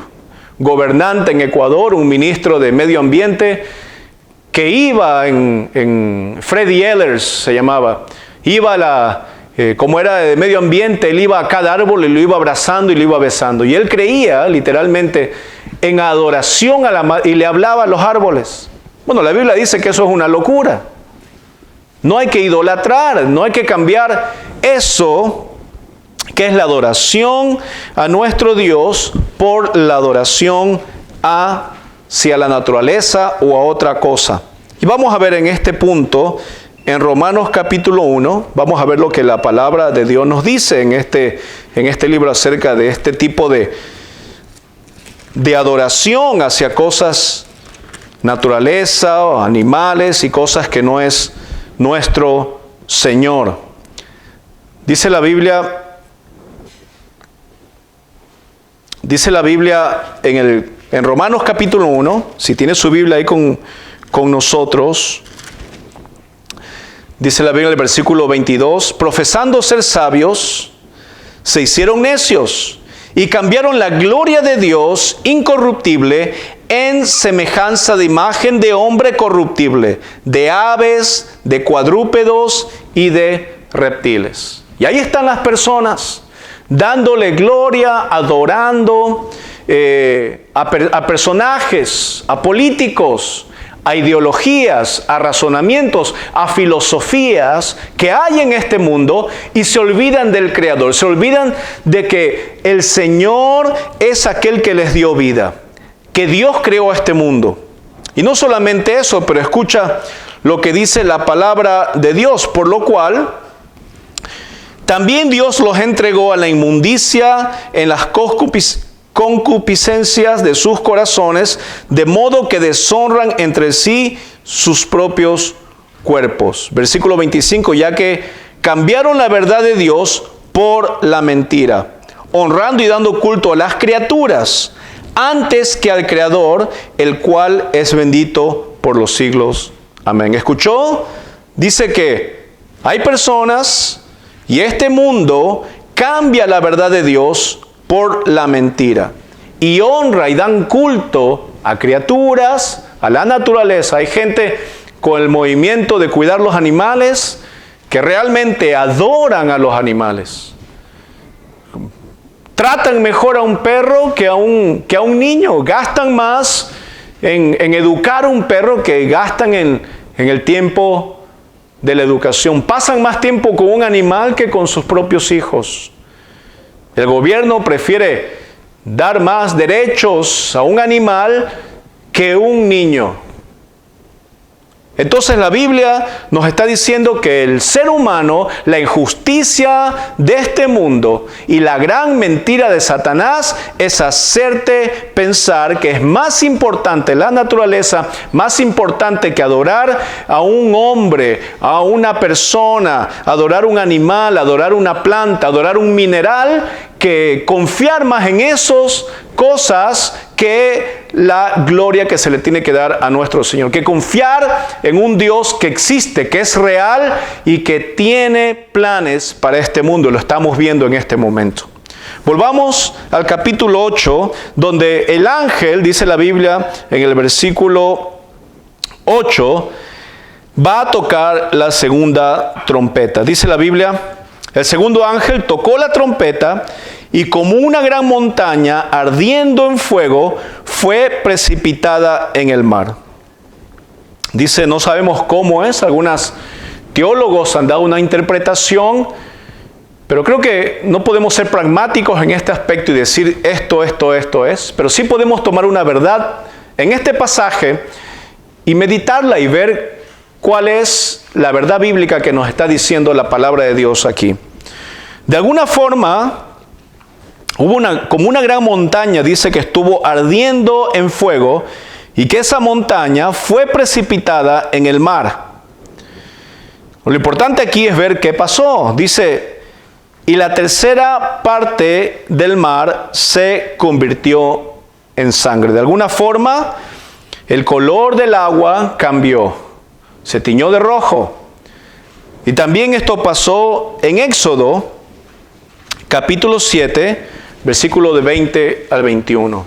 gobernante en Ecuador, un ministro de Medio Ambiente, que iba Freddy Ehlers se llamaba, iba como era de medio ambiente, él iba a cada árbol y lo iba abrazando y lo iba besando. Y él creía literalmente en adoración y le hablaba a los árboles. Bueno, la Biblia dice que eso es una locura. No hay que idolatrar, no hay que cambiar eso que es la adoración a nuestro Dios por la adoración hacia la naturaleza o a otra cosa. Y vamos a ver en este punto, en Romanos capítulo 1, vamos a ver lo que la palabra de Dios nos dice en este libro acerca de este tipo de adoración hacia cosas, naturaleza, o animales y cosas que no es nuestro Señor. Dice la Biblia en Romanos capítulo 1, si tiene su Biblia ahí con nosotros, dice la Biblia en el versículo 22, profesando ser sabios, se hicieron necios y cambiaron la gloria de Dios incorruptible en semejanza de imagen de hombre corruptible, de aves, de cuadrúpedos y de reptiles. Y ahí están las personas dándole gloria, adorando a personajes, a políticos, a ideologías, a razonamientos, a filosofías que hay en este mundo y se olvidan del Creador, se olvidan de que el Señor es aquel que les dio vida, que Dios creó este mundo. Y no solamente eso, pero escucha lo que dice la palabra de Dios, por lo cual también Dios los entregó a la inmundicia en las concupiscencias de sus corazones, de modo que deshonran entre sí sus propios cuerpos. Versículo 25, ya que cambiaron la verdad de Dios por la mentira, honrando y dando culto a las criaturas, antes que al Creador, el cual es bendito por los siglos. Amén. ¿Escuchó? Dice que hay personas y este mundo cambia la verdad de Dios por la mentira y honra y dan culto a criaturas, a la naturaleza. Hay gente con el movimiento de cuidar los animales que realmente adoran a los animales. Tratan mejor a un perro que a un niño. Gastan más en educar a un perro que gastan en el tiempo de la educación. Pasan más tiempo con un animal que con sus propios hijos. El gobierno prefiere dar más derechos a un animal que un niño. Entonces la Biblia nos está diciendo que el ser humano, la injusticia de este mundo y la gran mentira de Satanás es hacerte pensar que es más importante la naturaleza, más importante que adorar a un hombre, a una persona, adorar un animal, adorar una planta, adorar un mineral, que confiar más en esas cosas que la gloria que se le tiene que dar a nuestro Señor. Que confiar en un Dios que existe, que es real y que tiene planes para este mundo. Lo estamos viendo en este momento. Volvamos al capítulo 8, donde el ángel, dice la Biblia en el versículo 8, va a tocar la segunda trompeta. Dice la Biblia, el segundo ángel tocó la trompeta y como una gran montaña ardiendo en fuego fue precipitada en el mar. Dice, no sabemos cómo es, algunos teólogos han dado una interpretación, pero creo que no podemos ser pragmáticos en este aspecto y decir esto es, pero sí podemos tomar una verdad en este pasaje y meditarla y ver cuál es la verdad bíblica que nos está diciendo la palabra de Dios aquí. De alguna forma, hubo como una gran montaña, dice que estuvo ardiendo en fuego y que esa montaña fue precipitada en el mar. Lo importante aquí es ver qué pasó. Dice, y la tercera parte del mar se convirtió en sangre. De alguna forma, el color del agua cambió, se tiñó de rojo. Y también esto pasó en Éxodo, capítulo 7, versículo de 20 al 21,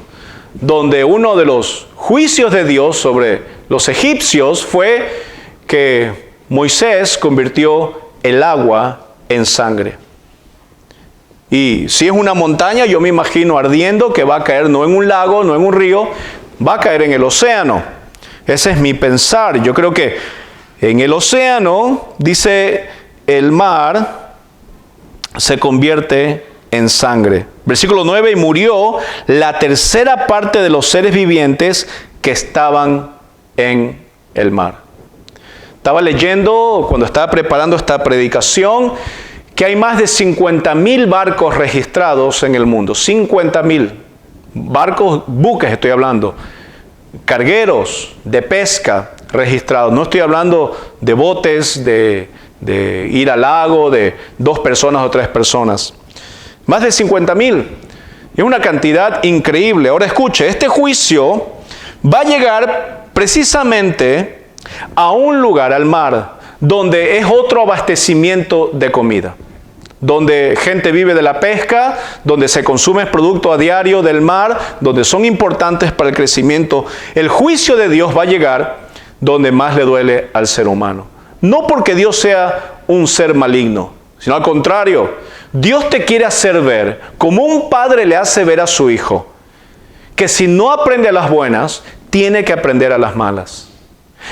donde uno de los juicios de Dios sobre los egipcios fue que Moisés convirtió el agua en sangre. Y si es una montaña, yo me imagino ardiendo, que va a caer no en un lago, no en un río, va a caer en el océano. Ese es mi pensar. Yo creo que en el océano, dice, el mar se convierte en sangre. Versículo 9, y murió la tercera parte de los seres vivientes que estaban en el mar. Estaba leyendo, cuando estaba preparando esta predicación, que hay más de 50,000 barcos registrados en el mundo. 50,000 barcos, buques estoy hablando, cargueros de pesca registrados. No estoy hablando de botes, de ir al lago, de 2 personas o 3 personas. Más de 50,000. Es una cantidad increíble. Ahora escuche, este juicio va a llegar precisamente a un lugar, al mar, donde es otro abastecimiento de comida, donde gente vive de la pesca, donde se consume producto a diario del mar, donde son importantes para el crecimiento. El juicio de Dios va a llegar donde más le duele al ser humano. No porque Dios sea un ser maligno, sino al contrario, Dios te quiere hacer ver, como un padre le hace ver a su hijo, que si no aprende a las buenas, tiene que aprender a las malas.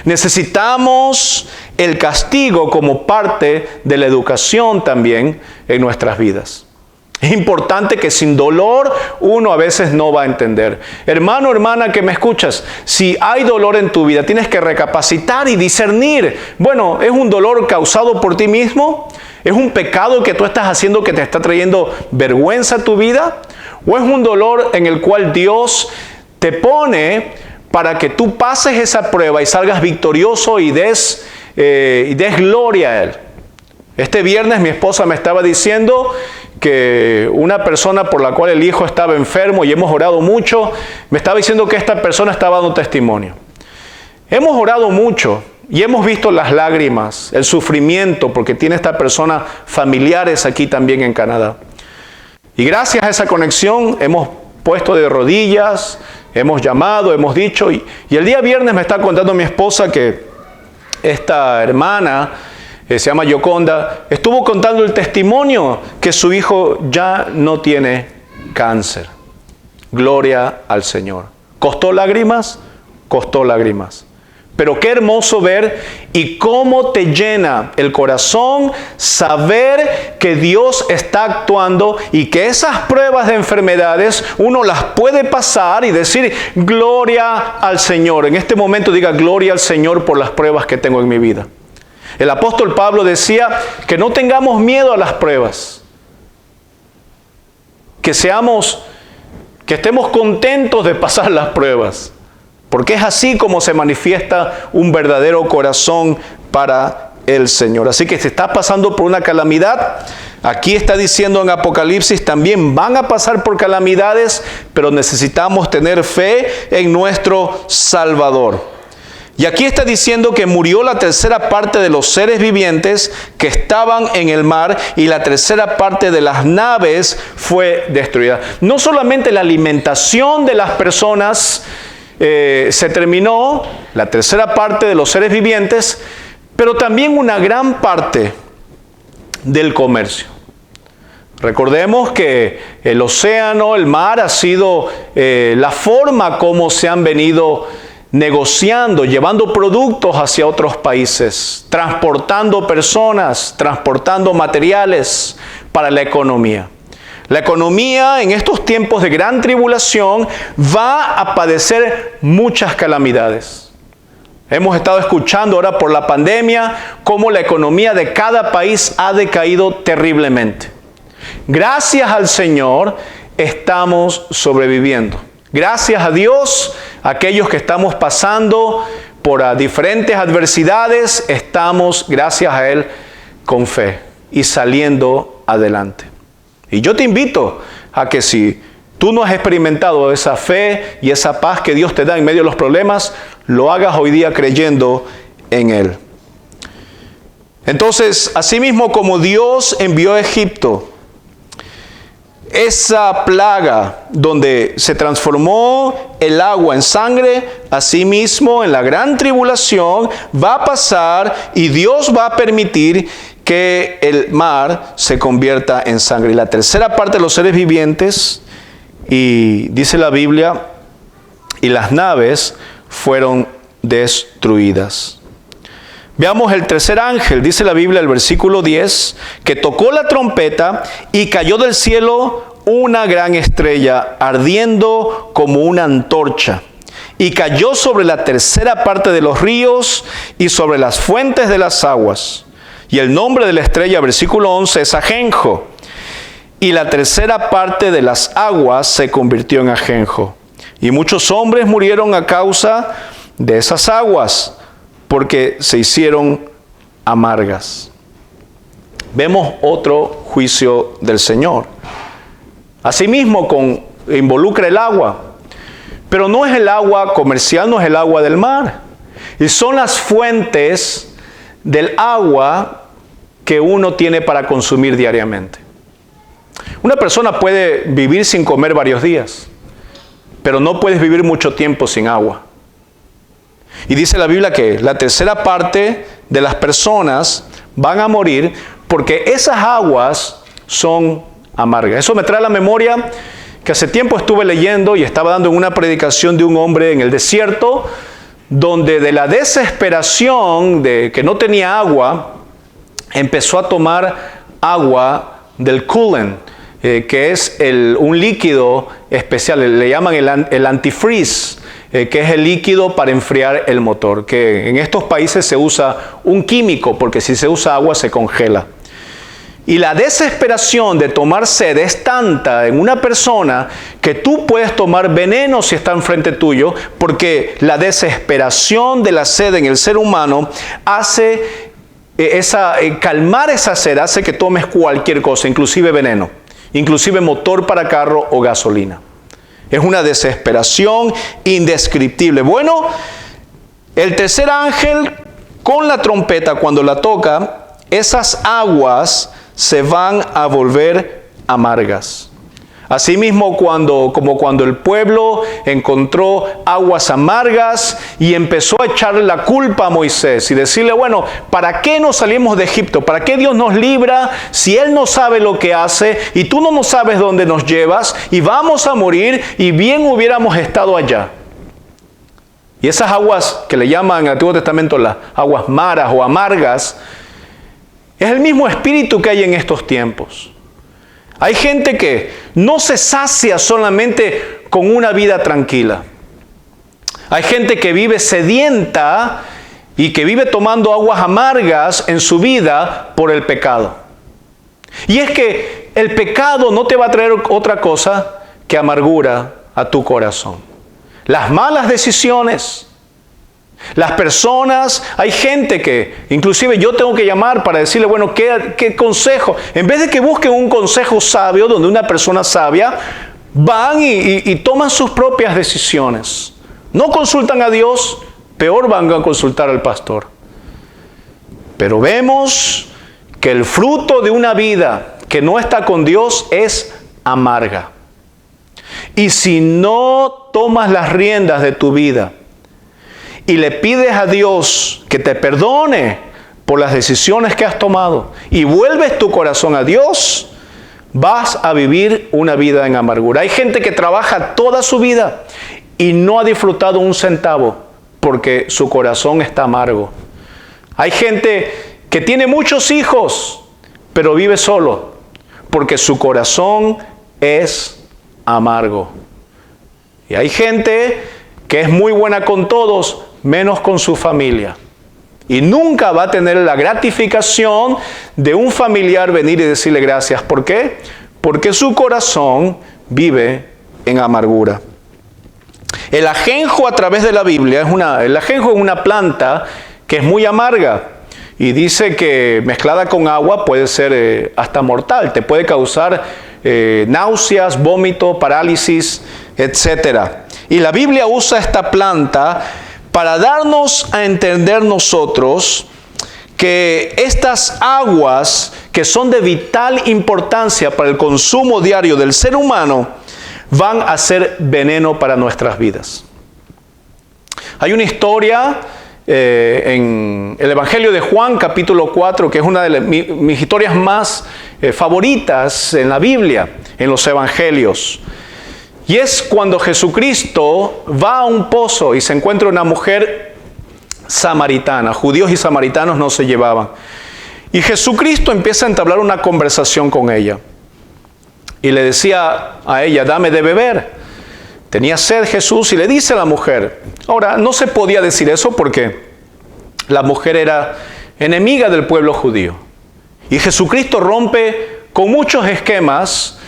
Necesitamos el castigo como parte de la educación también en nuestras vidas. Es importante que sin dolor uno a veces no va a entender. Hermano, hermana que me escuchas, si hay dolor en tu vida, tienes que recapacitar y discernir. Bueno, ¿es un dolor causado por ti mismo? ¿Es un pecado que tú estás haciendo que te está trayendo vergüenza a tu vida? ¿O es un dolor en el cual Dios te pone para que tú pases esa prueba y salgas victorioso y des gloria a Él? Este viernes mi esposa me estaba diciendo que una persona por la cual el hijo estaba enfermo y hemos orado mucho, me estaba diciendo que esta persona estaba dando testimonio. Hemos orado mucho y hemos visto las lágrimas, el sufrimiento, porque tiene esta persona familiares aquí también en Canadá. Y gracias a esa conexión hemos puesto de rodillas, hemos llamado, hemos dicho, y el día viernes me está contando mi esposa que esta hermana, se llama Yoconda, estuvo contando el testimonio que su hijo ya no tiene cáncer. Gloria al Señor. ¿Costó lágrimas? Costó lágrimas. Pero qué hermoso ver y cómo te llena el corazón saber que Dios está actuando y que esas pruebas de enfermedades uno las puede pasar y decir gloria al Señor. En este momento diga gloria al Señor por las pruebas que tengo en mi vida. El apóstol Pablo decía que no tengamos miedo a las pruebas, que estemos contentos de pasar las pruebas, porque es así como se manifiesta un verdadero corazón para el Señor. Así que si estás pasando por una calamidad, aquí está diciendo en Apocalipsis, también van a pasar por calamidades, pero necesitamos tener fe en nuestro Salvador. Y aquí está diciendo que murió la tercera parte de los seres vivientes que estaban en el mar y la tercera parte de las naves fue destruida. No solamente la alimentación de las personas se terminó, la tercera parte de los seres vivientes, pero también una gran parte del comercio. Recordemos que el océano, el mar ha sido la forma como se han venido negociando, llevando productos hacia otros países, transportando personas, transportando materiales para la economía. La economía en estos tiempos de gran tribulación va a padecer muchas calamidades. Hemos estado escuchando ahora por la pandemia cómo la economía de cada país ha decaído terriblemente. Gracias al Señor estamos sobreviviendo. Gracias a Dios, aquellos que estamos pasando por diferentes adversidades, estamos, gracias a Él, con fe y saliendo adelante. Y yo te invito a que si tú no has experimentado esa fe y esa paz que Dios te da en medio de los problemas, lo hagas hoy día creyendo en Él. Entonces, asimismo como Dios envió a Egipto esa plaga donde se transformó el agua en sangre, asimismo en la gran tribulación va a pasar y Dios va a permitir que el mar se convierta en sangre. Y la tercera parte de los seres vivientes, y dice la Biblia, y las naves fueron destruidas. Veamos el tercer ángel, dice la Biblia, el versículo 10, que tocó la trompeta y cayó del cielo una gran estrella, ardiendo como una antorcha, y cayó sobre la tercera parte de los ríos y sobre las fuentes de las aguas. Y el nombre de la estrella, versículo 11, es ajenjo, y la tercera parte de las aguas se convirtió en ajenjo. Y muchos hombres murieron a causa de esas aguas, porque se hicieron amargas. Vemos otro juicio del Señor. Asimismo, involucra el agua, pero no es el agua comercial, no es el agua del mar. Y son las fuentes del agua que uno tiene para consumir diariamente. Una persona puede vivir sin comer varios días, pero no puedes vivir mucho tiempo sin agua. Y dice la Biblia que la tercera parte de las personas van a morir porque esas aguas son amargas. Eso me trae a la memoria que hace tiempo estuve leyendo y estaba dando una predicación de un hombre en el desierto, donde de la desesperación de que no tenía agua, empezó a tomar agua del coolant, que es un líquido especial, le llaman el antifreeze, que es el líquido para enfriar el motor, que en estos países se usa un químico, porque si se usa agua se congela. Y la desesperación de tomar sed es tanta en una persona que tú puedes tomar veneno si está enfrente tuyo, porque la desesperación de la sed en el ser humano hace calmar esa sed, hace que tomes cualquier cosa, inclusive veneno, inclusive motor para carro o gasolina. Es una desesperación indescriptible. Bueno, el tercer ángel con la trompeta, cuando la toca, esas aguas se van a volver amargas. Asimismo, como cuando el pueblo encontró aguas amargas y empezó a echarle la culpa a Moisés y decirle, bueno, ¿para qué nos salimos de Egipto? ¿Para qué Dios nos libra si Él no sabe lo que hace y tú no sabes dónde nos llevas y vamos a morir y bien hubiéramos estado allá? Y esas aguas que le llaman en el Antiguo Testamento las aguas maras o amargas, es el mismo espíritu que hay en estos tiempos. Hay gente que no se sacia solamente con una vida tranquila. Hay gente que vive sedienta y que vive tomando aguas amargas en su vida por el pecado. Y es que el pecado no te va a traer otra cosa que amargura a tu corazón. Las malas decisiones, las personas, hay gente que, inclusive yo tengo que llamar para decirle, bueno, ¿qué consejo? En vez de que busquen un consejo sabio, donde una persona sabia, van y toman sus propias decisiones. No consultan a Dios, peor van a consultar al pastor. Pero vemos que el fruto de una vida que no está con Dios es amarga. Y si no tomas las riendas de tu vida, y le pides a Dios que te perdone por las decisiones que has tomado y vuelves tu corazón a Dios, vas a vivir una vida en amargura. Hay gente que trabaja toda su vida y no ha disfrutado un centavo porque su corazón está amargo. Hay gente que tiene muchos hijos, pero vive solo porque su corazón es amargo. Y hay gente que es muy buena con todos, menos con su familia. Y nunca va a tener la gratificación de un familiar venir y decirle gracias. ¿Por qué? Porque su corazón vive en amargura. El ajenjo a través de la Biblia, el ajenjo es una planta que es muy amarga y dice que mezclada con agua puede ser hasta mortal, te puede causar náuseas, vómito, parálisis, etc. Y la Biblia usa esta planta para darnos a entender nosotros que estas aguas que son de vital importancia para el consumo diario del ser humano van a ser veneno para nuestras vidas. Hay una historia en el Evangelio de Juan, capítulo 4, que es una de mis historias más favoritas en la Biblia, en los Evangelios. Y es cuando Jesucristo va a un pozo y se encuentra una mujer samaritana. Judíos y samaritanos no se llevaban. Y Jesucristo empieza a entablar una conversación con ella. Y le decía a ella, dame de beber. Tenía sed Jesús y le dice a la mujer. Ahora, no se podía decir eso porque la mujer era enemiga del pueblo judío. Y Jesucristo rompe con muchos esquemas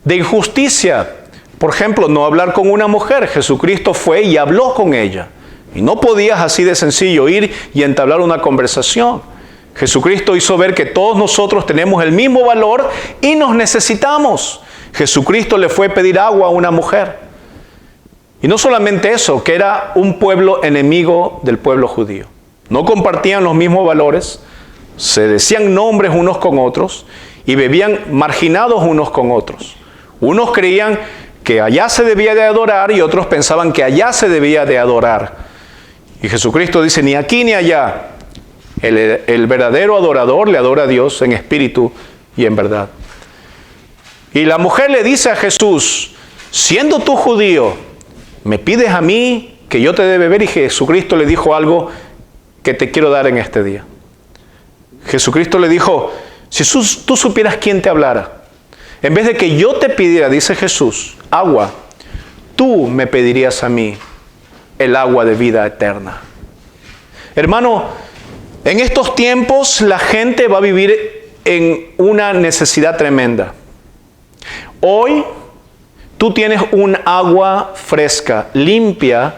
de injusticia. Por ejemplo, no hablar con una mujer. Jesucristo fue y habló con ella. Y no podías así de sencillo ir y entablar una conversación. Jesucristo hizo ver que todos nosotros tenemos el mismo valor y nos necesitamos. Jesucristo le fue a pedir agua a una mujer. Y no solamente eso, que era un pueblo enemigo del pueblo judío. No compartían los mismos valores, se decían nombres unos con otros y vivían marginados unos con otros. Unos creían que allá se debía de adorar y otros pensaban que allá se debía de adorar. Y Jesucristo dice, ni aquí ni allá. El verdadero adorador le adora a Dios en espíritu y en verdad. Y la mujer le dice a Jesús, siendo tú judío, ¿me pides a mí que yo te dé beber? Y Jesucristo le dijo algo que te quiero dar en este día. Jesucristo le dijo, si tú supieras quién te hablara, en vez de que yo te pidiera, dice Jesús, agua, tú me pedirías a mí el agua de vida eterna. Hermano, en estos tiempos la gente va a vivir en una necesidad tremenda. Hoy tú tienes un agua fresca, limpia,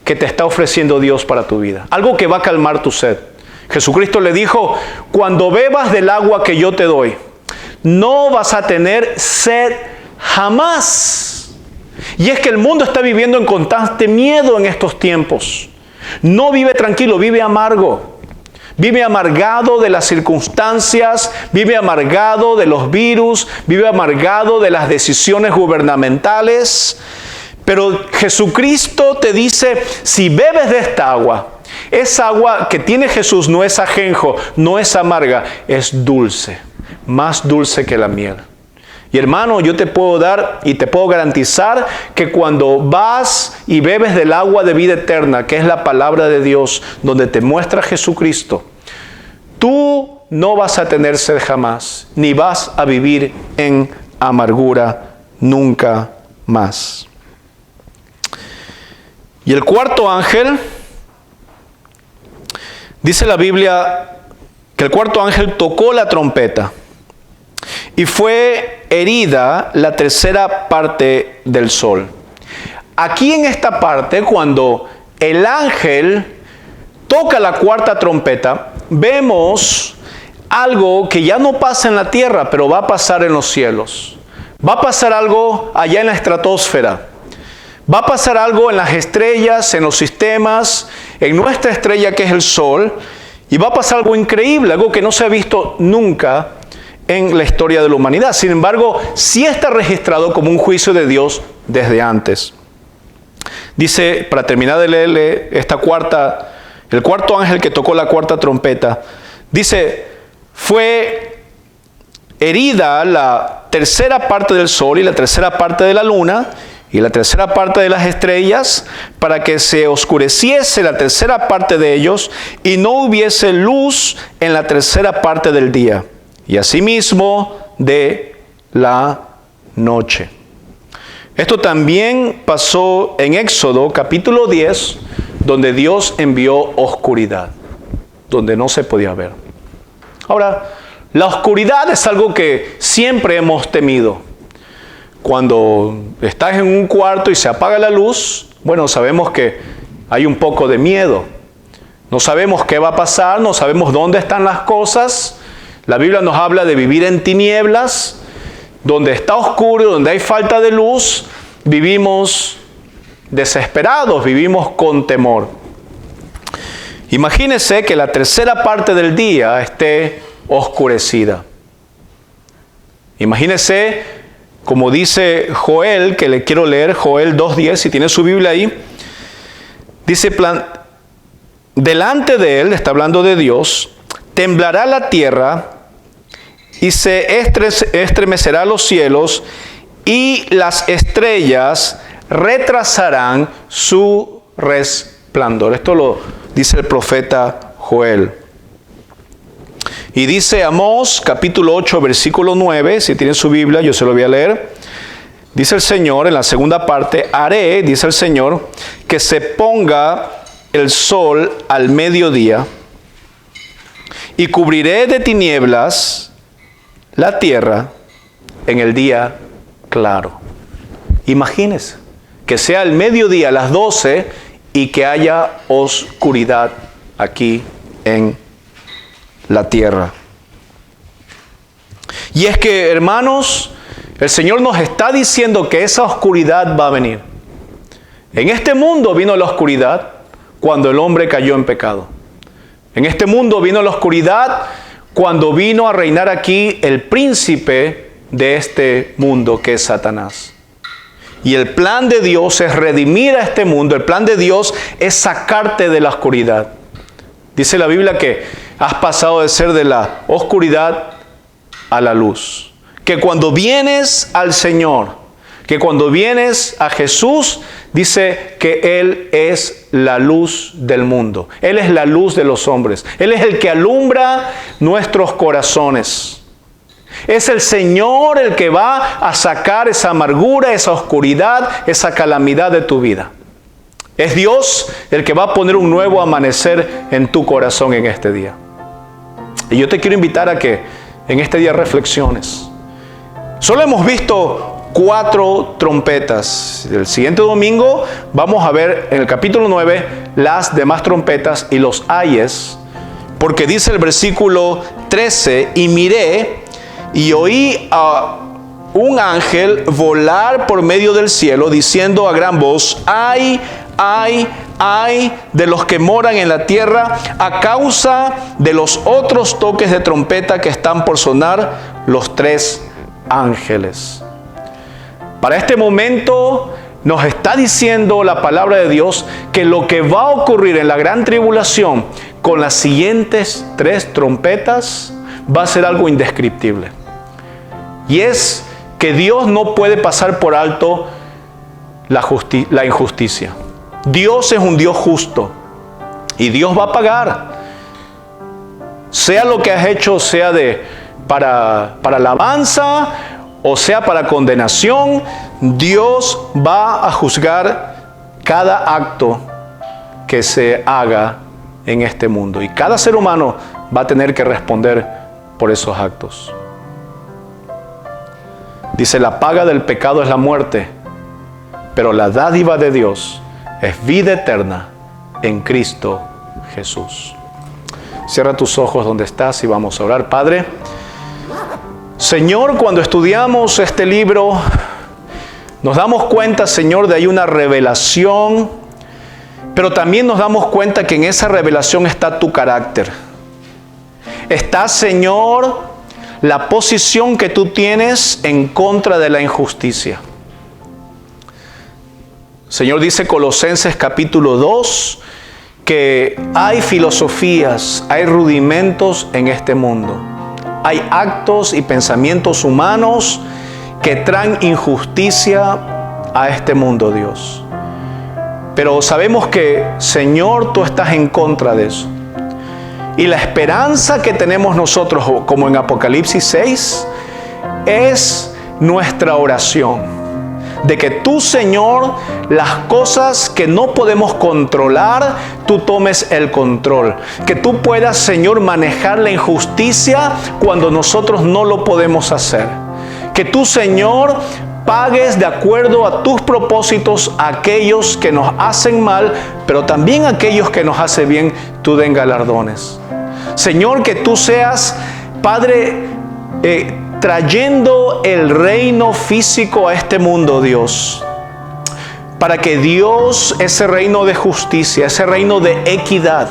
que te está ofreciendo Dios para tu vida. Algo que va a calmar tu sed. Jesucristo le dijo, cuando bebas del agua que yo te doy, no vas a tener sed jamás. Y es que el mundo está viviendo en constante miedo en estos tiempos. No vive tranquilo, vive amargo. Vive amargado de las circunstancias, vive amargado de los virus, vive amargado de las decisiones gubernamentales. Pero Jesucristo te dice, si bebes de esta agua, esa agua que tiene Jesús no es ajenjo, no es amarga, es dulce, más dulce que la miel. Y hermano, yo te puedo dar y te puedo garantizar que cuando vas y bebes del agua de vida eterna, que es la palabra de Dios, donde te muestra Jesucristo, tú no vas a tener sed jamás, ni vas a vivir en amargura nunca más. Y el cuarto ángel, dice la Biblia que el cuarto ángel tocó la trompeta y fue herida la tercera parte del sol. Aquí en esta parte, cuando el ángel toca la cuarta trompeta, vemos algo que ya no pasa en la tierra, pero va a pasar en los cielos. Va a pasar algo allá en la estratosfera. Va a pasar algo en las estrellas, en los sistemas, en nuestra estrella que es el Sol. Y va a pasar algo increíble, algo que no se ha visto nunca en la historia de la humanidad. Sin embargo, sí está registrado como un juicio de Dios desde antes. Dice, para terminar de leerle el cuarto ángel que tocó la cuarta trompeta, dice, fue herida la tercera parte del sol y la tercera parte de la luna y la tercera parte de las estrellas, para que se oscureciese la tercera parte de ellos y no hubiese luz en la tercera parte del día, y asimismo de la noche. Esto también pasó en Éxodo capítulo 10, donde Dios envió oscuridad, donde no se podía ver. Ahora, la oscuridad es algo que siempre hemos temido. Cuando estás en un cuarto y se apaga la luz, Bueno, sabemos que hay un poco de miedo. No sabemos qué va a pasar, no sabemos dónde están las cosas. La Biblia nos habla de vivir en tinieblas, donde está oscuro, donde hay falta de luz, vivimos desesperados, vivimos con temor. Imagínese que la tercera parte del día esté oscurecida. Imagínese, como dice Joel, que le quiero leer, Joel 2:10, si tiene su Biblia ahí, dice, delante de él, está hablando de Dios, temblará la tierra y se estremecerá los cielos y las estrellas retrasarán su resplandor. Esto lo dice el profeta Joel. Y dice Amós, capítulo 8, versículo 9, si tienen su Biblia, yo se lo voy a leer. Dice el Señor, en la segunda parte, haré, dice el Señor, que se ponga el sol al mediodía y cubriré de tinieblas la tierra en el día claro. Imagínense que sea el mediodía a las 12 y que haya oscuridad aquí en la tierra. Y es que, hermanos, el Señor nos está diciendo que esa oscuridad va a venir. En este mundo vino la oscuridad cuando el hombre cayó en pecado. En este mundo vino la oscuridad cuando vino a reinar aquí el príncipe de este mundo, que es Satanás. Y el plan de Dios es redimir a este mundo. El plan de Dios es sacarte de la oscuridad. Dice la Biblia que has pasado de ser de la oscuridad a la luz. Que cuando vienes al Señor, que cuando vienes a Jesús, dice que Él es la luz del mundo. Él es la luz de los hombres. Él es el que alumbra nuestros corazones. Es el Señor el que va a sacar esa amargura, esa oscuridad, esa calamidad de tu vida. Es Dios el que va a poner un nuevo amanecer en tu corazón en este día. Y yo te quiero invitar a que en este día reflexiones. Solo hemos visto 4 trompetas. El siguiente domingo vamos a ver en el capítulo 9 las demás trompetas y los ayes. Porque dice el versículo 13, y miré y oí a un ángel volar por medio del cielo diciendo a gran voz, ay, ay, ay de los que moran en la tierra a causa de los otros toques de trompeta que están por sonar los 3 ángeles. Para este momento nos está diciendo la palabra de Dios que lo que va a ocurrir en la gran tribulación con las siguientes 3 trompetas va a ser algo indescriptible. Y es que Dios no puede pasar por alto la injusticia. Dios es un Dios justo y Dios va a pagar. Sea lo que has hecho, sea para alabanza o sea para condenación, Dios va a juzgar cada acto que se haga en este mundo. Y cada ser humano va a tener que responder por esos actos. Dice, la paga del pecado es la muerte, pero la dádiva de Dios es vida eterna en Cristo Jesús. Cierra tus ojos donde estás y vamos a orar. Padre, Señor, cuando estudiamos este libro, nos damos cuenta, Señor, de ahí una revelación, pero también nos damos cuenta que en esa revelación está tu carácter. Está, Señor, la posición que tú tienes en contra de la injusticia. Señor, dice Colosenses capítulo 2 que hay filosofías, hay rudimentos en este mundo. Hay actos y pensamientos humanos que traen injusticia a este mundo, Dios. Pero sabemos que, Señor, tú estás en contra de eso. Y la esperanza que tenemos nosotros, como en Apocalipsis 6, es nuestra oración. De que tú, Señor, las cosas que no podemos controlar, tú tomes el control. Que tú puedas, Señor, manejar la injusticia cuando nosotros no lo podemos hacer. Que tú, Señor, pagues de acuerdo a tus propósitos a aquellos que nos hacen mal, pero también a aquellos que nos hacen bien, tú den galardones. Señor, que tú seas, Padre, trayendo el reino físico a este mundo, Dios, para que Dios, ese reino de justicia, ese reino de equidad,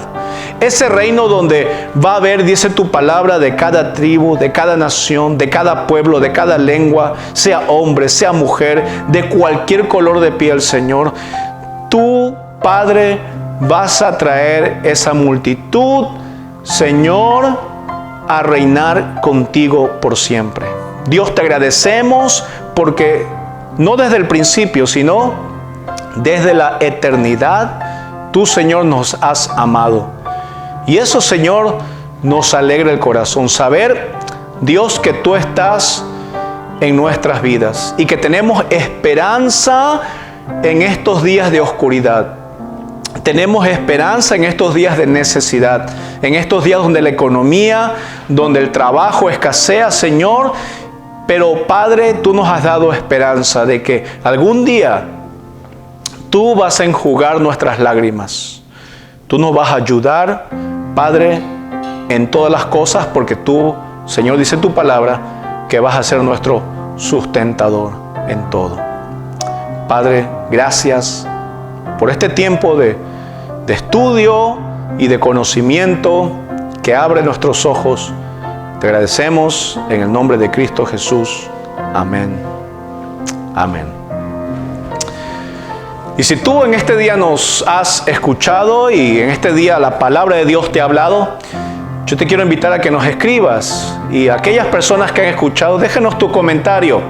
ese reino donde va a haber, dice tu palabra, de cada tribu, de cada nación, de cada pueblo, de cada lengua, sea hombre, sea mujer, de cualquier color de piel, Señor, tú, Padre, vas a traer esa multitud, Señor, a reinar contigo por siempre. Dios, te agradecemos porque no desde el principio, sino desde la eternidad, tú, Señor, nos has amado. Y eso, Señor, nos alegra el corazón. Saber, Dios, que tú estás en nuestras vidas y que tenemos esperanza en estos días de oscuridad. Tenemos esperanza en estos días de necesidad, en estos días donde la economía, donde el trabajo escasea, Señor. Pero, Padre, tú nos has dado esperanza de que algún día tú vas a enjugar nuestras lágrimas. Tú nos vas a ayudar, Padre, en todas las cosas, porque tú, Señor, dice tu palabra, que vas a ser nuestro sustentador en todo. Padre, gracias por este tiempo de estudio y de conocimiento que abre nuestros ojos. Te agradecemos en el nombre de Cristo Jesús. Amén. Amén. Y si tú en este día nos has escuchado y en este día la palabra de Dios te ha hablado, yo te quiero invitar a que nos escribas. Y a aquellas personas que han escuchado, déjanos tu comentario.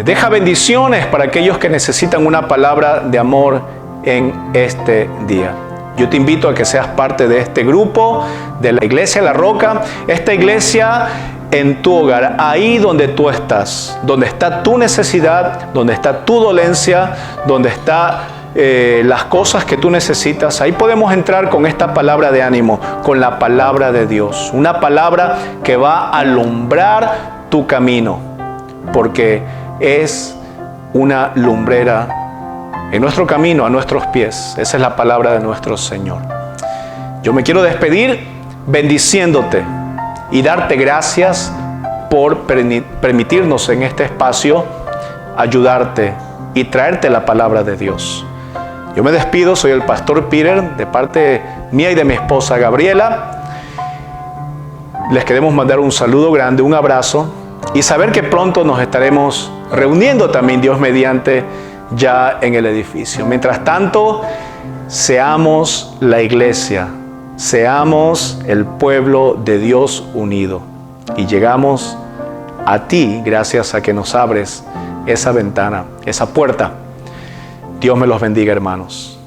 Deja bendiciones para aquellos que necesitan una palabra de amor en este día. Yo te invito a que seas parte de este grupo de la Iglesia La Roca. Esta iglesia en tu hogar, ahí donde tú estás, donde está tu necesidad, donde está tu dolencia, donde está las cosas que tú necesitas. Ahí podemos entrar con esta palabra de ánimo, con la palabra de Dios. Una palabra que va a alumbrar tu camino, porque es una lumbrera en nuestro camino, a nuestros pies. Esa es la palabra de nuestro Señor. Yo me quiero despedir bendiciéndote y darte gracias por permitirnos en este espacio ayudarte y traerte la palabra de Dios. Yo me despido, soy el pastor Peter, de parte mía y de mi esposa Gabriela. Les queremos mandar un saludo grande, un abrazo, y saber que pronto nos estaremos reuniendo también, Dios mediante, ya en el edificio. Mientras tanto, seamos la iglesia, seamos el pueblo de Dios unido, y llegamos a ti gracias a que nos abres esa ventana, esa puerta. Dios me los bendiga, hermanos.